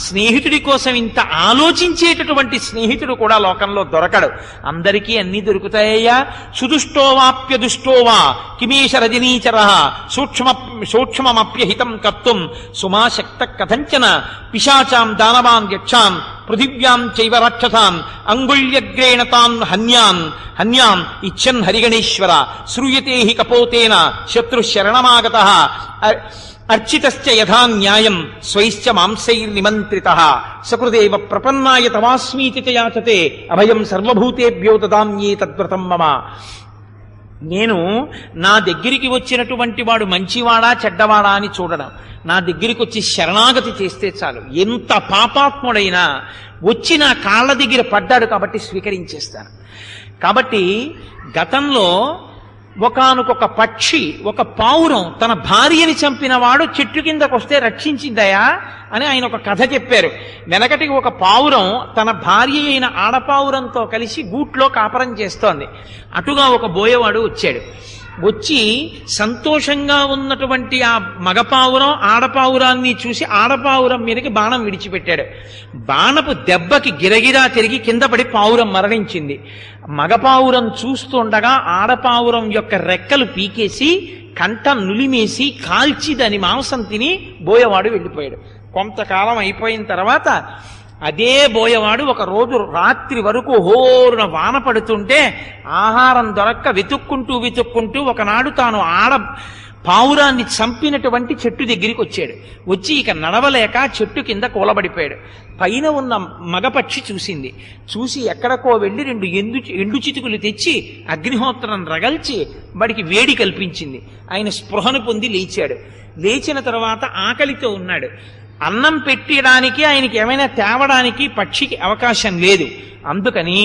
స్నేహితుడి కోసం ఇంత ఆలోచించేటటువంటి స్నేహితుడు కూడా లోకంలో దొరకడు. అందరికీ అన్ని దొరుకుతాయ్యా. సుదుష్టోవాప్యదుష్టోవా కిమేష రజనీచర సూక్ష్మమప్యహితం కర్తుం సుమాశక్త కథంచన పిశాచాం దానవాన్ యక్షాన్ పృథివ్యాం చైవ రాక్షసాం అంగుళ్యగ్రేణ తాన్ హన్యాన్ ఇచ్చన్ హరిగణేశ్వర శ్రూయతే హి కపోతేన శత్రుశరణమాగతః అర్చితశ్చ యథా న్యాయం స్వైశ్చ మాంసైర్నిమంత్రితః సకృదేవ ప్రపన్నాయ తవాస్మీతి చ యాచతే అభయం సర్వభూతేభ్యో దదామ్యే తద్వ్రతం మమ. నేను నా దగ్గరికి వచ్చినటువంటి వాడు మంచివాడా చెడ్డవాడా అని చూడడం, నా దగ్గరికి వచ్చి శరణాగతి చేస్తే చాలు. ఎంత పాపాత్ముడైనా వచ్చి నా కాళ్ళ దగ్గర పడ్డాడు కాబట్టి స్వీకరించేస్తాను. కాబట్టి గతంలో ఒకానొక పక్షి, ఒక పావురం తన భార్యని చంపిన వాడు చెట్టు కిందకు వస్తే రక్షించిందయా అని ఆయన ఒక కథ చెప్పారు. వెనకటికి ఒక పావురం తన భార్య అయిన ఆడపావురంతో కలిసి గూట్లో కాపరం చేస్తోంది. అటుగా ఒక బోయవాడు వచ్చాడు. వచ్చి సంతోషంగా ఉన్నటువంటి ఆ మగపావురం ఆడపావురాన్ని చూసి ఆడపావురం మీదకి బాణం విడిచిపెట్టాడు. బాణపు దెబ్బకి గిరగిరా తిరిగి కింద పడి పావురం మరణించింది. మగపావురం చూస్తుండగా ఆడపావురం యొక్క రెక్కలు పీకేసి కంట నులిమేసి కాల్చి దాని మాంసం తిని బోయవాడు వెళ్ళిపోయాడు. కొంతకాలం అయిపోయిన తర్వాత అదే బోయవాడు ఒక రోజు రాత్రి వరకు హోరున వాన పడుతుంటే ఆహారం దొరక్క వెతుక్కుంటూ ఒకనాడు తాను పావురాన్ని చంపినటువంటి చెట్టు దగ్గరికి వచ్చాడు. వచ్చి ఇక నడవలేక చెట్టు కింద కూలబడిపోయాడు. పైన ఉన్న మగపక్షి చూసింది. చూసి ఎక్కడికో వెళ్ళి 2 ఎండు చితుకులు తెచ్చి అగ్నిహోత్రం రగల్చి వాడికి వేడి కల్పించింది. ఆయన స్పృహను పొంది లేచాడు. లేచిన తర్వాత ఆకలితో ఉన్నాడు. అన్నం పెట్టడానికి ఆయనకి ఏమైనా తేవడానికి పక్షికి అవకాశం లేదు. అందుకని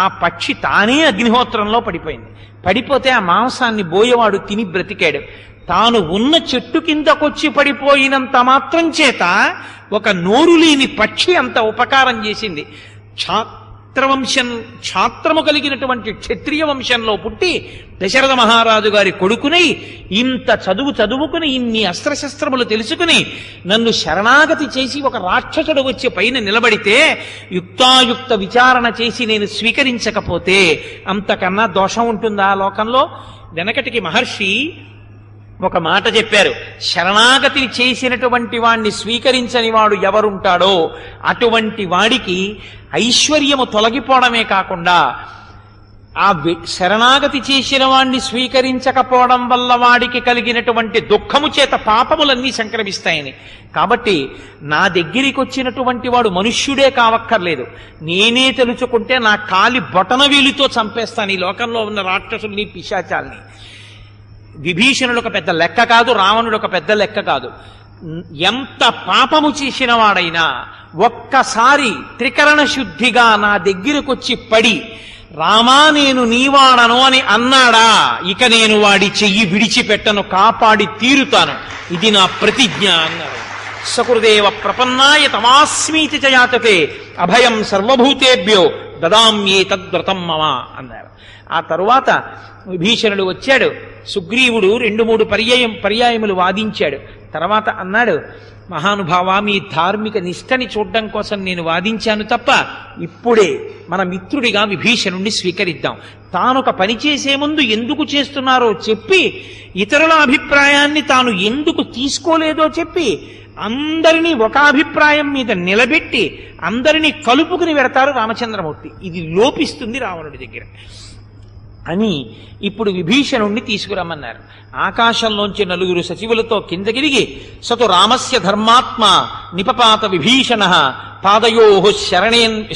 ఆ పక్షి తానే అగ్నిహోత్రంలో పడిపోయింది. పడిపోతే ఆ మాంసాన్ని బోయవాడు తిని బ్రతికాడు. తాను ఉన్న చెట్టు కిందకొచ్చి పడిపోయినంత మాత్రం చేత ఒక నోరు లేని పక్షి అంత ఉపకారం చేసింది. చిత్రవంశం ఛాత్రము కలిగినటువంటి క్షత్రియ వంశంలో పుట్టి దశరథ మహారాజు గారి కొడుకునై ఇంత చదువుకుని ఇన్ని అస్త్రశస్త్రములు తెలుసుకుని నన్ను శరణాగతి చేసి ఒక రాక్షసుడు వచ్చి పైన నిలబడితే యుక్తాయుక్త విచారణ చేసి నేను స్వీకరించకపోతే అంతకన్నా దోషం ఉంటుందా లోకంలో? వెనకటికి మహర్షి ఒక మాట చెప్పారు, శరణాగతిని చేసినటువంటి వాణ్ణి స్వీకరించని వాడు ఎవరుంటాడో అటువంటి వాడికి ఐశ్వర్యము తొలగిపోవడమే కాకుండా ఆ శరణాగతి చేసిన వాణ్ణి స్వీకరించకపోవడం వల్ల వాడికి కలిగినటువంటి దుఃఖము చేత పాపములన్నీ సంక్రమిస్తాయని. కాబట్టి నా దగ్గరికి వచ్చినటువంటి వాడు మనుష్యుడే కావక్కర్లేదు, నేనే తెలుసుకుంటే నా కాలి బొటన వేలితో చంపేస్తాను ఈ లోకంలో ఉన్న రాక్షసుల్ని పిశాచాల్ని. విభీషణుడు ఒక పెద్ద లెక్క కాదు, రావణుడు ఒక పెద్ద లెక్క కాదు. ఎంత పాపము చేసిన వాడైనా ఒక్కసారి త్రికరణ శుద్ధిగా నా దగ్గరకొచ్చి పడి రామా నేను నీవాడను అని అన్నాడా, ఇక నేను వాడి చెయ్యి విడిచిపెట్టను, కాపాడి తీరుతాను, ఇది నా ప్రతిజ్ఞ అన్నారు. సకృదేవ ప్రపన్నాయ తమాస్మీతి చయాచతే అభయం సర్వభూతేభ్యో దదామ్యే తద్వ్రతం మమ అన్నారు. ఆ తరువాత విభీషణుడు వచ్చాడు. సుగ్రీవుడు 2-3 పర్యాయములు వాదించాడు. తర్వాత అన్నాడు, మహానుభావ మీ ధార్మిక నిష్టని చూడడం కోసం నేను వాదించాను తప్ప ఇప్పుడే మన మిత్రుడిగా విభీషణుణ్ణి స్వీకరిద్దాం. తానొక పని చేసే ముందు ఎందుకు చేస్తున్నారో చెప్పి ఇతరుల అభిప్రాయాన్ని తాను ఎందుకు తీసుకోలేదో చెప్పి అందరినీ ఒక అభిప్రాయం మీద నిలబెట్టి అందరినీ కలుపుకుని పెడతారు రామచంద్రమూర్తి. ఇది లోపిస్తుంది రావణుడి దగ్గర అని ఇప్పుడు విభీషణుణ్ణి తీసుకురమ్మన్నారు. ఆకాశంలోంచి 4 సచివులతో కిందగిరిగి సతు రామస్య ధర్మాత్మ నిపపాత విభీషణ పాదయో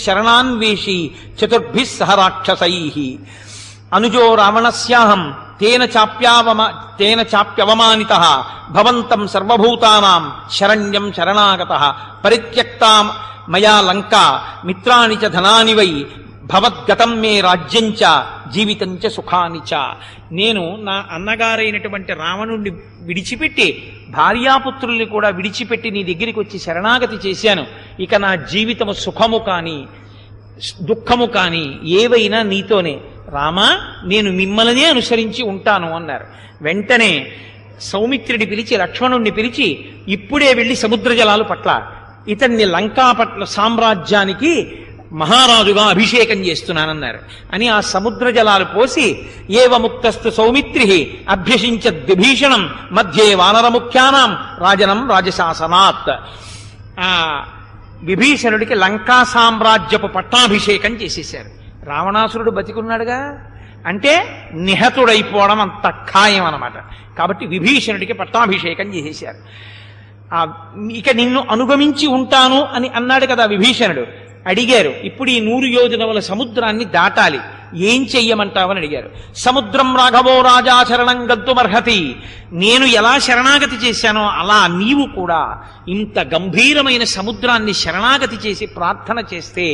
శరణాన్వేషి చతుర్భిః సహ రాక్షసైః అనుజో రావణస్యాహం తేన చాప్యవమానితః భవంతం సర్వభూతానాం శరణ్యం శరణాగతః పరిత్యక్తా మయా లంకా మిత్రాణి చ ధనాని వై భవద్గతం మే రాజ్యంచ జీవితంచ సుఖానిచ. నేను నా అన్నగారైనటువంటి రావణుణ్ణి విడిచిపెట్టి భార్యాపుత్రుల్ని కూడా విడిచిపెట్టి నీ దగ్గరికి వచ్చి శరణాగతి చేశాను. ఇక నా జీవితము సుఖము కానీ దుఃఖము కానీ ఏవైనా నీతోనే. రామా నేను మిమ్మల్నే అనుసరించి ఉంటాను అన్నారు. వెంటనే సౌమిత్రుడి పిలిచి లక్ష్మణుణ్ణి పిలిచి ఇప్పుడే వెళ్ళి సముద్ర జలాలు పట్ల ఇతన్ని లంకా పట్ల సామ్రాజ్యానికి మహారాజుగా అభిషేకం చేస్తున్నానన్నారు. అని ఆ సముద్ర జలాలు పోసి ఏవ ముక్తస్తు సౌమిత్రి అభ్యసించ విభీషణం మధ్యే వానరముఖ్యానాం రాజనం రాజశాసనాత్. ఆ విభీషణుడికి లంకా సామ్రాజ్యపు పట్టాభిషేకం చేసేశారు. రావణాసురుడు బతికున్నాడుగా అంటే నిహతుడైపోవడం అంత ఖాయం అన్నమాట. కాబట్టి విభీషణుడికి పట్టాభిషేకం చేసేశారు. ఇక నిన్ను అనుగమించి ఉంటాను అని అన్నాడు కదా విభీషణుడు. అడిగారు, ఇప్పుడు ఈ 100 యోజనముల సముద్రాన్ని దాటాలి, ఏం చెయ్యమంటావని అడిగారు. సముద్రం రాఘవో రాజాచరణం గద్దుమర్హతి. నేను ఎలా శరణాగతి చేశానో అలా నీవు కూడా ఇంత గంభీరమైన సముద్రాన్ని శరణాగతి చేసి ప్రార్థన చేస్తే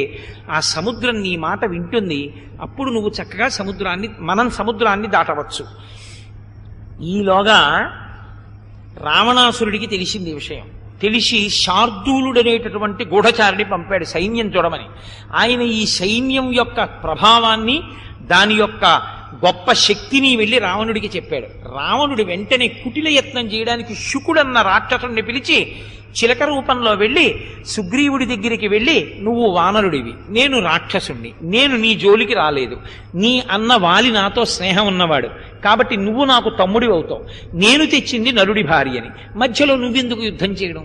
ఆ సముద్రం నీ మాట వింటుంది. అప్పుడు నువ్వు చక్కగా మనం సముద్రాన్ని దాటవచ్చు. ఈలోగా రావణాసురుడికి తెలిసింది విషయం. తెలిసి శార్దూలుడనేటటువంటి గూఢచారిని పంపాడు సైన్యం చూడమని. ఆయన ఈ సైన్యం యొక్క ప్రభావాన్ని దాని యొక్క గొప్ప శక్తిని వెళ్ళి రావణుడికి చెప్పాడు. రావణుడు వెంటనే కుటిల యత్నం చేయడానికి శుకుడన్న రాక్షసుడిని పిలిచి చిలక రూపంలో వెళ్ళి సుగ్రీవుడి దగ్గరికి వెళ్ళి, నువ్వు వానరుడివి, నేను రాక్షసుణ్ణి, నేను నీ జోలికి రాలేదు, నీ అన్న వాలి నాతో స్నేహం ఉన్నవాడు, కాబట్టి నువ్వు నాకు తమ్ముడివి అవుతావు, నేను తెచ్చింది నరుడి భార్యని, మధ్యలో నువ్వెందుకు యుద్ధం చేయడం,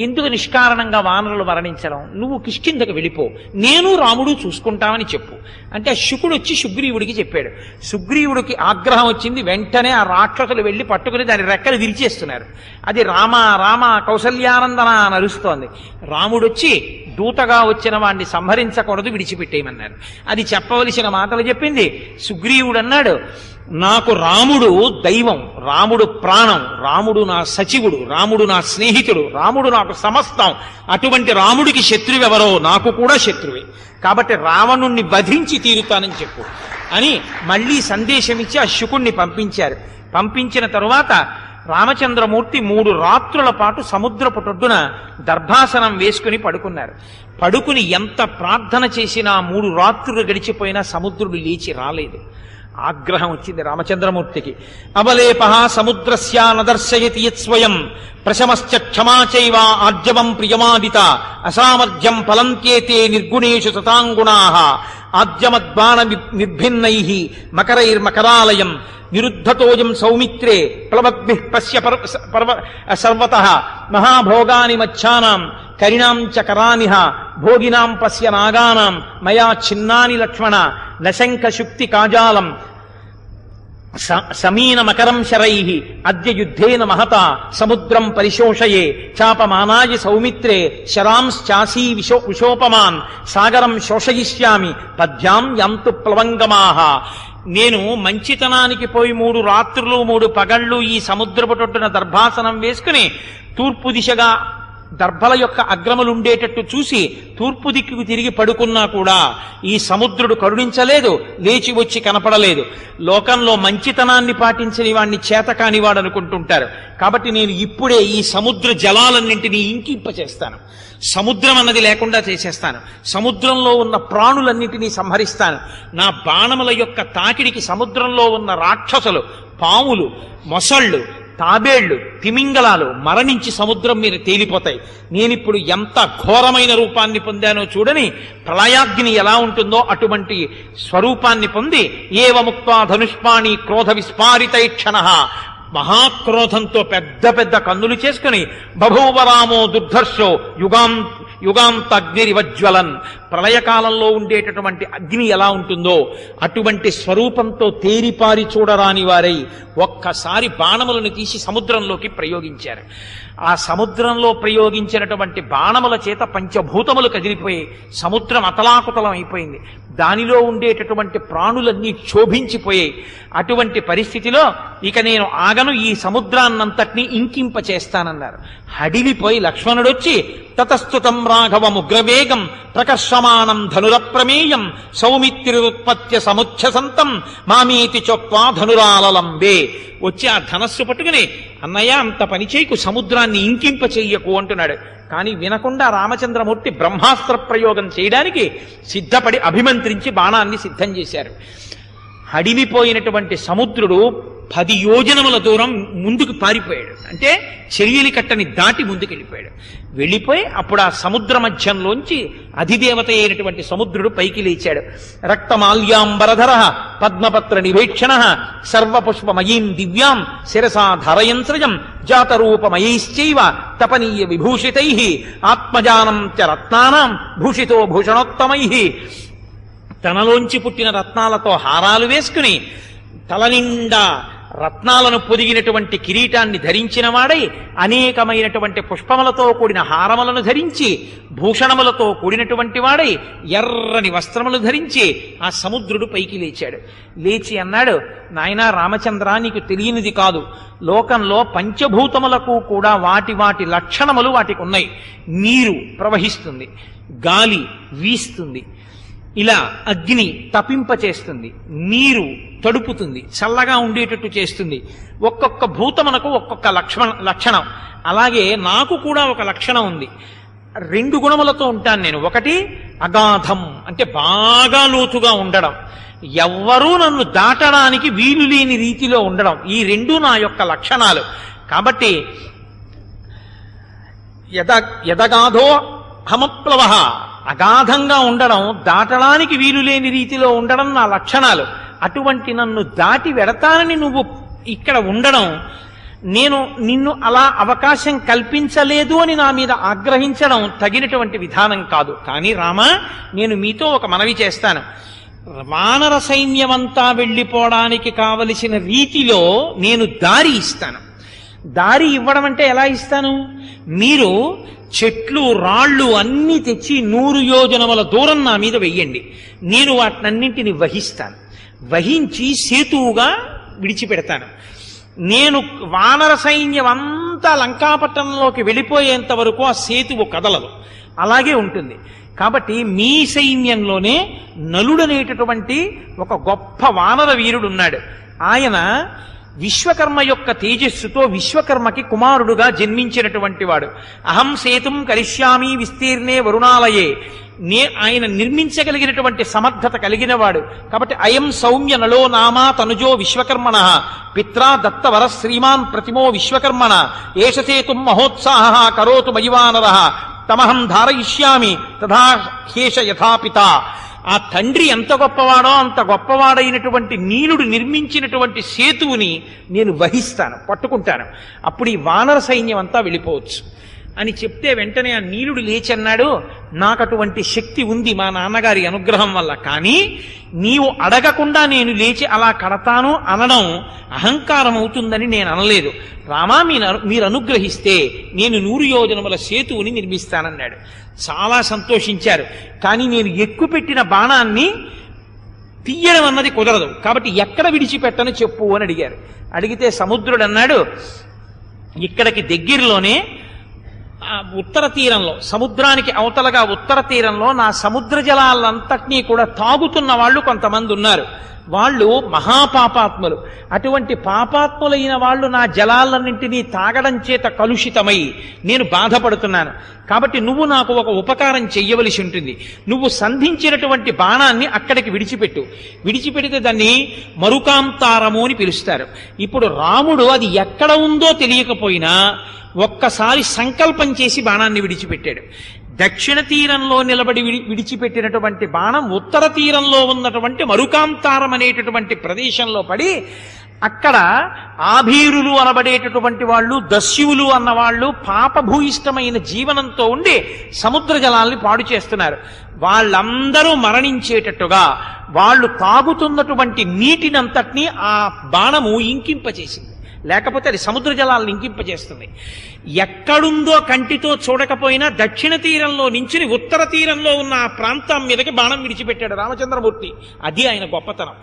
ఎందుకు నిష్కారణంగా వానరులు మరణించడం, నువ్వు కిష్కిందకు వెళ్ళిపో, నేను రాముడు చూసుకుంటామని చెప్పు అంటే శుకుడు వచ్చి సుగ్రీవుడికి చెప్పాడు. సుగ్రీవుడికి ఆగ్రహం వచ్చింది. వెంటనే ఆ రాక్షసులు వెళ్ళి పట్టుకుని దాని రెక్కలు విరిచేస్తున్నారు. అది రామ రామ కౌసల్యానందన అని అరుస్తోంది. రాముడొచ్చి దూతగా వచ్చిన వాడిని సంహరించకూడదు, విడిచిపెట్టేయమన్నారు. అది చెప్పవలసిన మాటలు చెప్పింది. సుగ్రీవుడు అన్నాడు, నాకు రాముడు దైవం, రాముడు ప్రాణం, రాముడు నా సచివుడు, రాముడు నా స్నేహితుడు, రాముడు నాకు సమస్తం. అటువంటి రాముడికి శత్రువెవరో నాకు కూడా శత్రువే, కాబట్టి రావణుణ్ణి వధించి తీరుతానని చెప్పు అని మళ్ళీ సందేశం ఇచ్చి ఆ శుకుణ్ణి పంపించారు. పంపించిన తరువాత రామచంద్రమూర్తి 3 రాత్రుల పాటు సముద్రపు టొడ్డున దర్భాసనం వేసుకుని పడుకున్నారు. పడుకుని ఎంత ప్రార్థన చేసినా 3 రాత్రులు గడిచిపోయినా సముద్రుడు లేచి రాలేదు. ఆగ్రహం వచ్చింది రామచంద్రమూర్తికి. అవలేప సముద్రస్య నదర్శయతి యత్స్వయం ప్రశమశ్చ క్షమాచైవ ఆర్జవం ప్రియమాదిత అసామర్థ్యం ఫలంత్యేతే నిర్గుణేషు సతాంగుణాః ఆద్యమద్బాణ నిర్భిన్నైః మకరైర్మకరాలయం నిరుద్ధతోయం సౌమిత్రే ప్లవద్భిః పశ్య సర్వతః మహాభోగాని మచ్ఛానాం కరిణాం చ కరానిహ భోగినాం పశ్య నాగానాం మయా ఛిన్నాని లక్ష్మణ నశంక శుక్తి కాజాలం సమీన మకరం శరైః అద్య యుద్ధేన మహత సముద్రం పరిశోషయే చాపమానాయ సౌమిత్రే శరాంశ్చాసీ విశోపమాన్ సాగరం శోషయిష్యామి పద్భ్యాం యాంతు ప్లవంగమాః. నేను మంచితనానికి పోయి 3 రాత్రులు 3 పగళ్ళు ఈ సముద్రపు టొట్టున దర్భాసనం వేసుకుని తూర్పు దిశగా దర్భల యొక్క అగ్రములుండేటట్టు చూసి తూర్పు దిక్కుకు తిరిగి పడుకున్నా కూడా ఈ సముద్రుడు కరుణించలేదు, లేచి వచ్చి కనపడలేదు. లోకంలో మంచితనాన్ని పాటించని వాణ్ణి చేతకానివాడు అనుకుంటుంటారు. కాబట్టి నేను ఇప్పుడే ఈ సముద్ర జలాలన్నింటినీ ఇంకింపచేస్తాను, సముద్రం అన్నది లేకుండా చేసేస్తాను, సముద్రంలో ఉన్న ప్రాణులన్నింటినీ సంహరిస్తాను. నా బాణముల యొక్క తాకిడికి సముద్రంలో ఉన్న రాక్షసులు, పాములు, మొసళ్ళు, తాబేళ్లు, తిమింగలాలు మరణించి సముద్రం మీద తేలిపోతాయి. నేనిప్పుడు ఎంత ఘోరమైన రూపాన్ని పొందానో చూడని, ప్రళయాగ్ని ఎలా ఉంటుందో అటువంటి స్వరూపాన్ని పొంది ఏవముక్త్వా ధనుష్పాణి క్రోధ విస్పారితైక్షణః మహాక్రోధంతో పెద్ద పెద్ద కన్నులు చేసుకుని బభూవరామో దుర్ధర్షో యుగాంత అగ్నిరివజ్వలన్ ప్రళయకాలంలో ఉండేటటువంటి అగ్ని ఎలా ఉంటుందో అటువంటి స్వరూపంతో తేరిపారి చూడరాని వారై ఒక్కసారి బాణములను తీసి సముద్రంలోకి ప్రయోగించారు. ఆ సముద్రంలో ప్రయోగించినటువంటి బాణముల చేత పంచభూతములు కదిలిపోయి సముద్రం అతలాకుతలం అయిపోయింది. దానిలో ఉండేటటువంటి ప్రాణులన్నీ క్షోభించిపోయాయి. అటువంటి పరిస్థితిలో ఇక నేను ఆగను, ఈ సముద్రాన్నంతటినీ ఇంకింప చేస్తానన్నారు. హడిలిపోయి లక్ష్మణుడొచ్చి తతస్తుతం రాఘవముగ్రవేగం ప్రకర్షమాణం ధనురప్రమేయం సౌమిత్రిరుత్పత్య సముచ్ఛసంతం మామేతి చొక్వా ధనురాలలంబే వచ్చి ఆ ధనస్సు పట్టుకుని అన్నయ్య అంత పని చేయకు, సముద్రాన్ని ఇంకింప చెయ్యకు అంటున్నాడు. కానీ వినకుండా రామచంద్రమూర్తి బ్రహ్మాస్త్ర ప్రయోగం చేయడానికి సిద్ధపడి అభిమంత్రించి బాణాన్ని సిద్ధం చేశారు. హడిలిపోయినటువంటి సముద్రుడు 10 యోజనముల దూరం ముందుకు పారిపోయాడు. అంటే చెరియలి కట్టని దాటి ముందుకెళ్ళిపోయాడు. వెళ్ళిపోయి అప్పుడు ఆ సముద్ర మధ్యంలోంచి అధిదేవత అయినటువంటి సముద్రుడు పైకి లేచాడు. రక్తమాల్యాంబరధర పద్మపత్ర నివేక్షణ సర్వపుష్పమయీం దివ్యాం శిరసా ధరయన్ సృజం జాతరూపమయైశ్చైవ తపనీయ విభూషితై ఆత్మజానం చ రత్నానాం భూషితో భూషణోత్తమైః తనలోంచి పుట్టిన రత్నాలతో హారాలు వేసుకుని తల నిండా రత్నాలను పొదిగినటువంటి కిరీటాన్ని ధరించిన వాడై అనేకమైనటువంటి పుష్పములతో కూడిన హారములను ధరించి భూషణములతో కూడినటువంటి వాడై ఎర్రని వస్త్రములు ధరించి ఆ సముద్రుడు పైకి లేచాడు. లేచి అన్నాడు, నాయనా రామచంద్ర, నీకు తెలియనిది కాదు, లోకంలో పంచభూతములకు కూడా వాటి వాటి లక్షణములు వాటికి ఉన్నాయి. నీరు ప్రవహిస్తుంది, గాలి వీస్తుంది, ఇలా అగ్ని తపింపచేస్తుంది, నీరు తడుపుతుంది, చల్లగా ఉండేటట్టు చేస్తుంది. ఒక్కొక్క భూతమునకు ఒక్కొక్క లక్షణం. అలాగే నాకు కూడా ఒక లక్షణం ఉంది. 2 గుణములతో ఉంటాను నేను. ఒకటి అగాధం, అంటే బాగా లోతుగా ఉండడం, ఎవ్వరూ నన్ను దాటడానికి వీలు లేని రీతిలో ఉండడం. ఈ 2 నా యొక్క లక్షణాలు. కాబట్టి యదగాధో హమప్లవ, అగాధంగా ఉండడం, దాటడానికి వీలు లేని రీతిలో ఉండడం నా లక్షణాలు. అటువంటి నన్ను దాటి వెడతానని నువ్వు ఇక్కడ ఉండడం, నేను నిన్ను అలా అవకాశం కల్పించలేదు అని నా మీద ఆగ్రహించడం తగినటువంటి విధానం కాదు. కానీ రామ, నేను మీతో ఒక మనవి చేస్తాను. వానర సైన్యమంతా వెళ్ళిపోవడానికి కావలసిన రీతిలో నేను దారి ఇస్తాను. దారి ఇవ్వడం అంటే ఎలా ఇస్తాను? మీరు చెట్లు రాళ్ళు అన్నీ తెచ్చి 100 యోజనముల దూరం నా మీద వెయ్యండి, నేను వాటినన్నింటిని వహిస్తాను. వహించి సేతువుగా విడిచిపెడతాను. నేను వానర సైన్యం అంతా లంకాపట్టణంలోకి వెళ్ళిపోయేంత వరకు ఆ సేతువు కదలదు, అలాగే ఉంటుంది. కాబట్టి మీ సైన్యంలోనే నలుడనేటటువంటి ఒక గొప్ప వానర వీరుడున్నాడు. ఆయన విశ్వకర్మ యొక్క తేజస్సుతో విశ్వకర్మకి కుమారుడుగా జన్మించినటువంటి వాడు. అహం సేతుం కరిష్యామి విస్తీర్ణే వరుణాలయే, ఆయన నిర్మించగలిగినటువంటి సమర్థత కలిగిన వాడు. కాబట్టి అయం సౌమ్య నలో నామా తనుజో విశ్వకర్మణ పిత్రా దత్తవర శ్రీమాన్ ప్రతిమో విశ్వకర్మణ ఏషసేతుం మహోత్సాహ కరోతు మయివానర తమహం ధారయిష్యామి తథా హేష యథాపిత. ఆ తండ్రి ఎంత గొప్పవాడో అంత గొప్పవాడైనటువంటి నీలుడు నిర్మించినటువంటి సేతువుని నేను వహిస్తాను, పట్టుకుంటాను. అప్పుడు ఈ వానర సైన్యం అంతా వెళ్ళిపోవచ్చు అని చెప్తే వెంటనే ఆ నీలుడు లేచి అన్నాడు, నాకు అటువంటి శక్తి ఉంది మా నాన్నగారి అనుగ్రహం వల్ల, కానీ నీవు అడగకుండా నేను లేచి అలా కడతాను అనడం అహంకారం అవుతుందని నేను అనలేదు. రామా, మీరు అనుగ్రహిస్తే నేను 100 యోజనముల సేతువుని నిర్మిస్తానన్నాడు. చాలా సంతోషించారు. కానీ నేను ఎక్కుపెట్టిన బాణాన్ని తీయడం అన్నది కుదరదు, కాబట్టి ఎక్కడ విడిచిపెట్టను చెప్పు అని అడిగారు. అడిగితే సముద్రుడు అన్నాడు, ఇక్కడికి దగ్గరలోనే ఉత్తర తీరంలో, సముద్రానికి అవతలగా ఉత్తర తీరంలో నా సముద్ర జలాలంతటినీ కూడా తాగుతున్న వాళ్ళు కొంతమంది ఉన్నారు. వాళ్ళు మహాపాపాత్ములు. అటువంటి పాపాత్ములైన వాళ్ళు నా జలాలన్నింటినీ తాగడం చేత కలుషితమై నేను బాధపడుతున్నాను. కాబట్టి నువ్వు నాకు ఒక ఉపకారం చెయ్యవలసి ఉంటుంది. నువ్వు సంధించినటువంటి బాణాన్ని అక్కడికి విడిచిపెడితే దాన్ని మరుకాంతారము అని పిలుస్తారు. ఇప్పుడు రాముడు అది ఎక్కడ ఉందో తెలియకపోయినా ఒక్కసారి సంకల్పం చేసి బాణాన్ని విడిచిపెట్టాడు. దక్షిణ తీరంలో నిలబడి విడిచిపెట్టినటువంటి బాణం ఉత్తర తీరంలో ఉన్నటువంటి మరుకాంతారం అనేటటువంటి ప్రదేశంలో పడి అక్కడ ఆభీరులు అనబడేటటువంటి వాళ్ళు, దస్యువులు అన్నవాళ్ళు పాపభూయిష్టమైన జీవనంతో ఉండి సముద్ర జలాల్ని పాడు చేస్తున్నారు. వాళ్ళందరూ మరణించేటట్టుగా వాళ్ళు తాగుతున్నటువంటి నీటినంతటినీ ఆ బాణము ఇంకింపచేసింది. లేకపోతే అది సముద్ర జలాలను ఇంకింపజేస్తుంది. ఎక్కడుందో కంటితో చూడకపోయినా దక్షిణ తీరంలో నుంచి ఉత్తర తీరంలో ఉన్న ఆ ప్రాంతం మీదకి బాణం విడిచిపెట్టాడు రామచంద్రమూర్తి. అది ఆయన గొప్పతనం.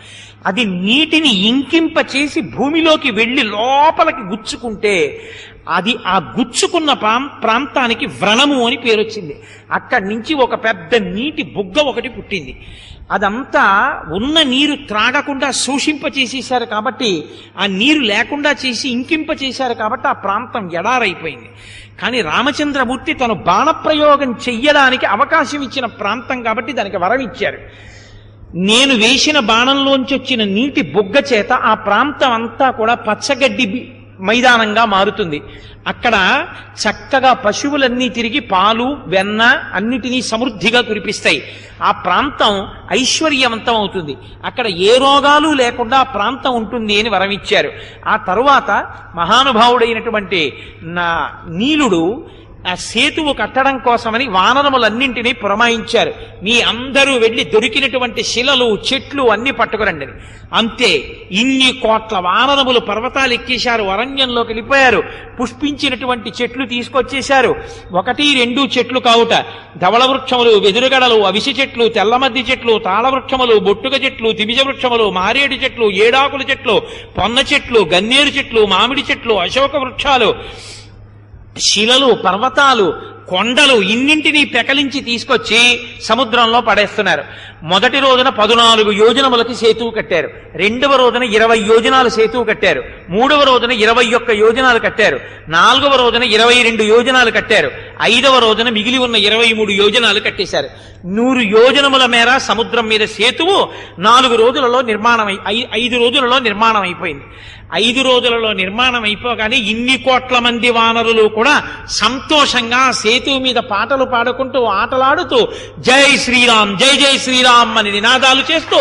అది నీటిని ఇంకింపచేసి భూమిలోకి వెళ్ళి లోపలికి గుచ్చుకుంటే అది ఆ గుచ్చుకున్న ప్రాంతానికి వ్రణము అని పేరు వచ్చింది. అక్కడి నుంచి ఒక పెద్ద నీటి బుగ్గ ఒకటి పుట్టింది. అదంతా ఉన్న నీరు త్రాగకుండా శోషింపచేసేశారు కాబట్టి, ఆ నీరు లేకుండా చేసి ఇంకింపచేశారు కాబట్టి ఆ ప్రాంతం ఎడారైపోయింది. కానీ రామచంద్రమూర్తి తను బాణప్రయోగం చెయ్యడానికి అవకాశం ఇచ్చిన ప్రాంతం కాబట్టి దానికి వరం ఇచ్చారు. నేను వేసిన బాణంలోంచి వచ్చిన నీటి బుగ్గ చేత ఆ ప్రాంతం అంతా కూడా పచ్చగడ్డి మైదానంగా మారుతుంది. అక్కడ చక్కగా పశువులన్నీ తిరిగి పాలు వెన్న అన్నిటినీ సమృద్ధిగా కురిపిస్తాయి. ఆ ప్రాంతం ఐశ్వర్యవంతం అవుతుంది. అక్కడ ఏ రోగాలు లేకుండా ఆ ప్రాంతం ఉంటుంది అని వరమిచ్చారు. ఆ తరువాత మహానుభావుడైనటువంటి నీలుడు ఆ సేతువు కట్టడం కోసమని వానరములన్నింటినీ పురమాయించారు. మీ అందరూ వెళ్ళి దొరికినటువంటి శిలలు చెట్లు అన్ని పట్టుకురండి. అంతే, ఇన్ని కోట్ల వానరములు పర్వతాలు ఎక్కేశారు, అరణ్యంలోకి వెళ్ళిపోయారు. పుష్పించినటువంటి చెట్లు తీసుకొచ్చేశారు. 1, 2 చెట్లు కావుట, ధవళ వృక్షములు, వెదురుగడలు, అవిసి చెట్లు, తెల్లమద్ది చెట్లు, తాళవృక్షములు, బొట్టుక చెట్లు, తిమిజ వృక్షములు, మారేడు చెట్లు, ఏడాకుల చెట్లు, పొన్న చెట్లు, గన్నేరు చెట్లు, మామిడి చెట్లు, అశోక వృక్షాలు, శిలలు, పర్వతాలు, కొండలు ఇన్నింటినీ పెకలించి తీసుకొచ్చి సముద్రంలో పడేస్తున్నారు. మొదటి రోజున 14 యోజనములకి సేతువు కట్టారు. రెండవ రోజున 20 యోజనాలు సేతువు కట్టారు. మూడవ రోజున 21 యోజనాలు కట్టారు. 4వ రోజున 22 యోజనాలు కట్టారు. 5వ రోజున మిగిలి ఉన్న 23 యోజనాలు కట్టేశారు. 100 యోజనముల మేర సముద్రం మీద సేతువు 4 రోజులలో 5 రోజులలో నిర్మాణం అయిపోయింది. 5 రోజులలో నిర్మాణం అయిపోగానే ఇన్ని కోట్ల మంది వానరులు కూడా సంతోషంగా సేతువు మీద పాటలు పాడుకుంటూ ఆటలాడుతూ జై శ్రీరామ్, జై జై శ్రీరామ్ అని నినాదాలు చేస్తూ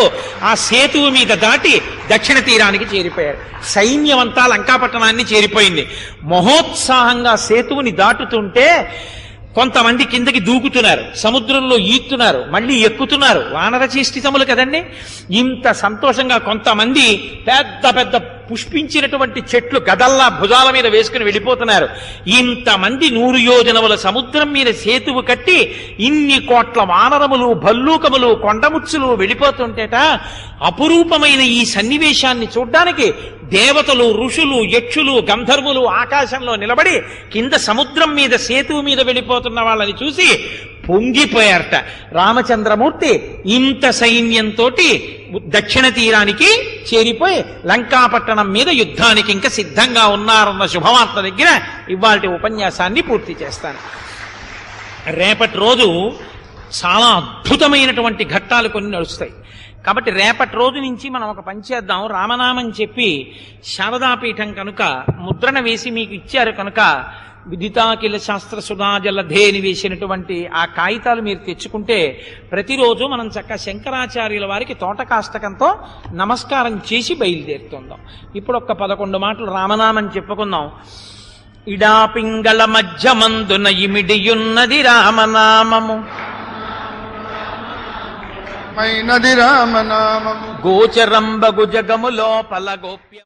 ఆ సేతువు మీద దాటి దక్షిణ తీరానికి చేరిపోయారు. సైన్యమంతా లంకాపట్టణాన్ని చేరిపోయింది. మహోత్సాహంగా సేతువుని దాటుతుంటే కొంతమంది కిందకి దూకుతున్నారు, సముద్రంలో ఈత్తున్నారు, మళ్ళీ ఎక్కుతున్నారు. వానర చేష్టితములు కదండి. ఇంత సంతోషంగా కొంతమంది పెద్ద పెద్ద పుష్పించినటువంటి చెట్లు గదల్లా భుజాల మీద వేసుకుని వెళ్ళిపోతున్నారు. ఇంతమంది 100 యోజనముల సముద్రం మీద సేతువు కట్టి ఇన్ని కోట్ల వానరములు, భల్లూకములు, కొండముచ్చులు వెళ్ళిపోతుంటేట అపురూపమైన ఈ సన్నివేశాన్ని చూడ్డానికి దేవతలు, ఋషులు, యక్షులు, గంధర్వులు ఆకాశంలో నిలబడి కింద సముద్రం మీద సేతువు మీద వెళ్ళిపోతున్న వాళ్ళని చూసి పొంగిపోయారట. రామచంద్రమూర్తి ఇంత సైన్యంతో దక్షిణ తీరానికి చేరిపోయి లంకాపట్టణం మీద యుద్ధానికి ఇంకా సిద్ధంగా ఉన్నారన్న శుభవార్త దగ్గర ఇవాళ ఉపన్యాసాన్ని పూర్తి చేస్తాను. రేపటి రోజు చాలా అద్భుతమైనటువంటి ఘట్టాలు కొన్ని నడుస్తాయి. కాబట్టి రేపటి రోజు నుంచి మనం ఒక పని చేద్దాం. రామనామం చెప్పి శారదాపీఠం కనుక ముద్రణ వేసి మీకు ఇచ్చారు కనుక విదితాకిల శాస్త్ర సుధాజలధేని వేసినటువంటి ఆ కాగితాలు మీరు తెచ్చుకుంటే ప్రతిరోజు మనం చక్కగా శంకరాచార్యుల వారికి తోటకాష్టకంతో నమస్కారం చేసి బయలుదేరుతుందాం. ఇప్పుడు ఒక్క 11 మాటలు రామనామం చెప్పుకుందాం. ఇడాపింగళ మధ్యమందున ఇమిడియున్నది రామనామము, మైనది రామనామము గోచరంబగు జగము లోపల గోప్య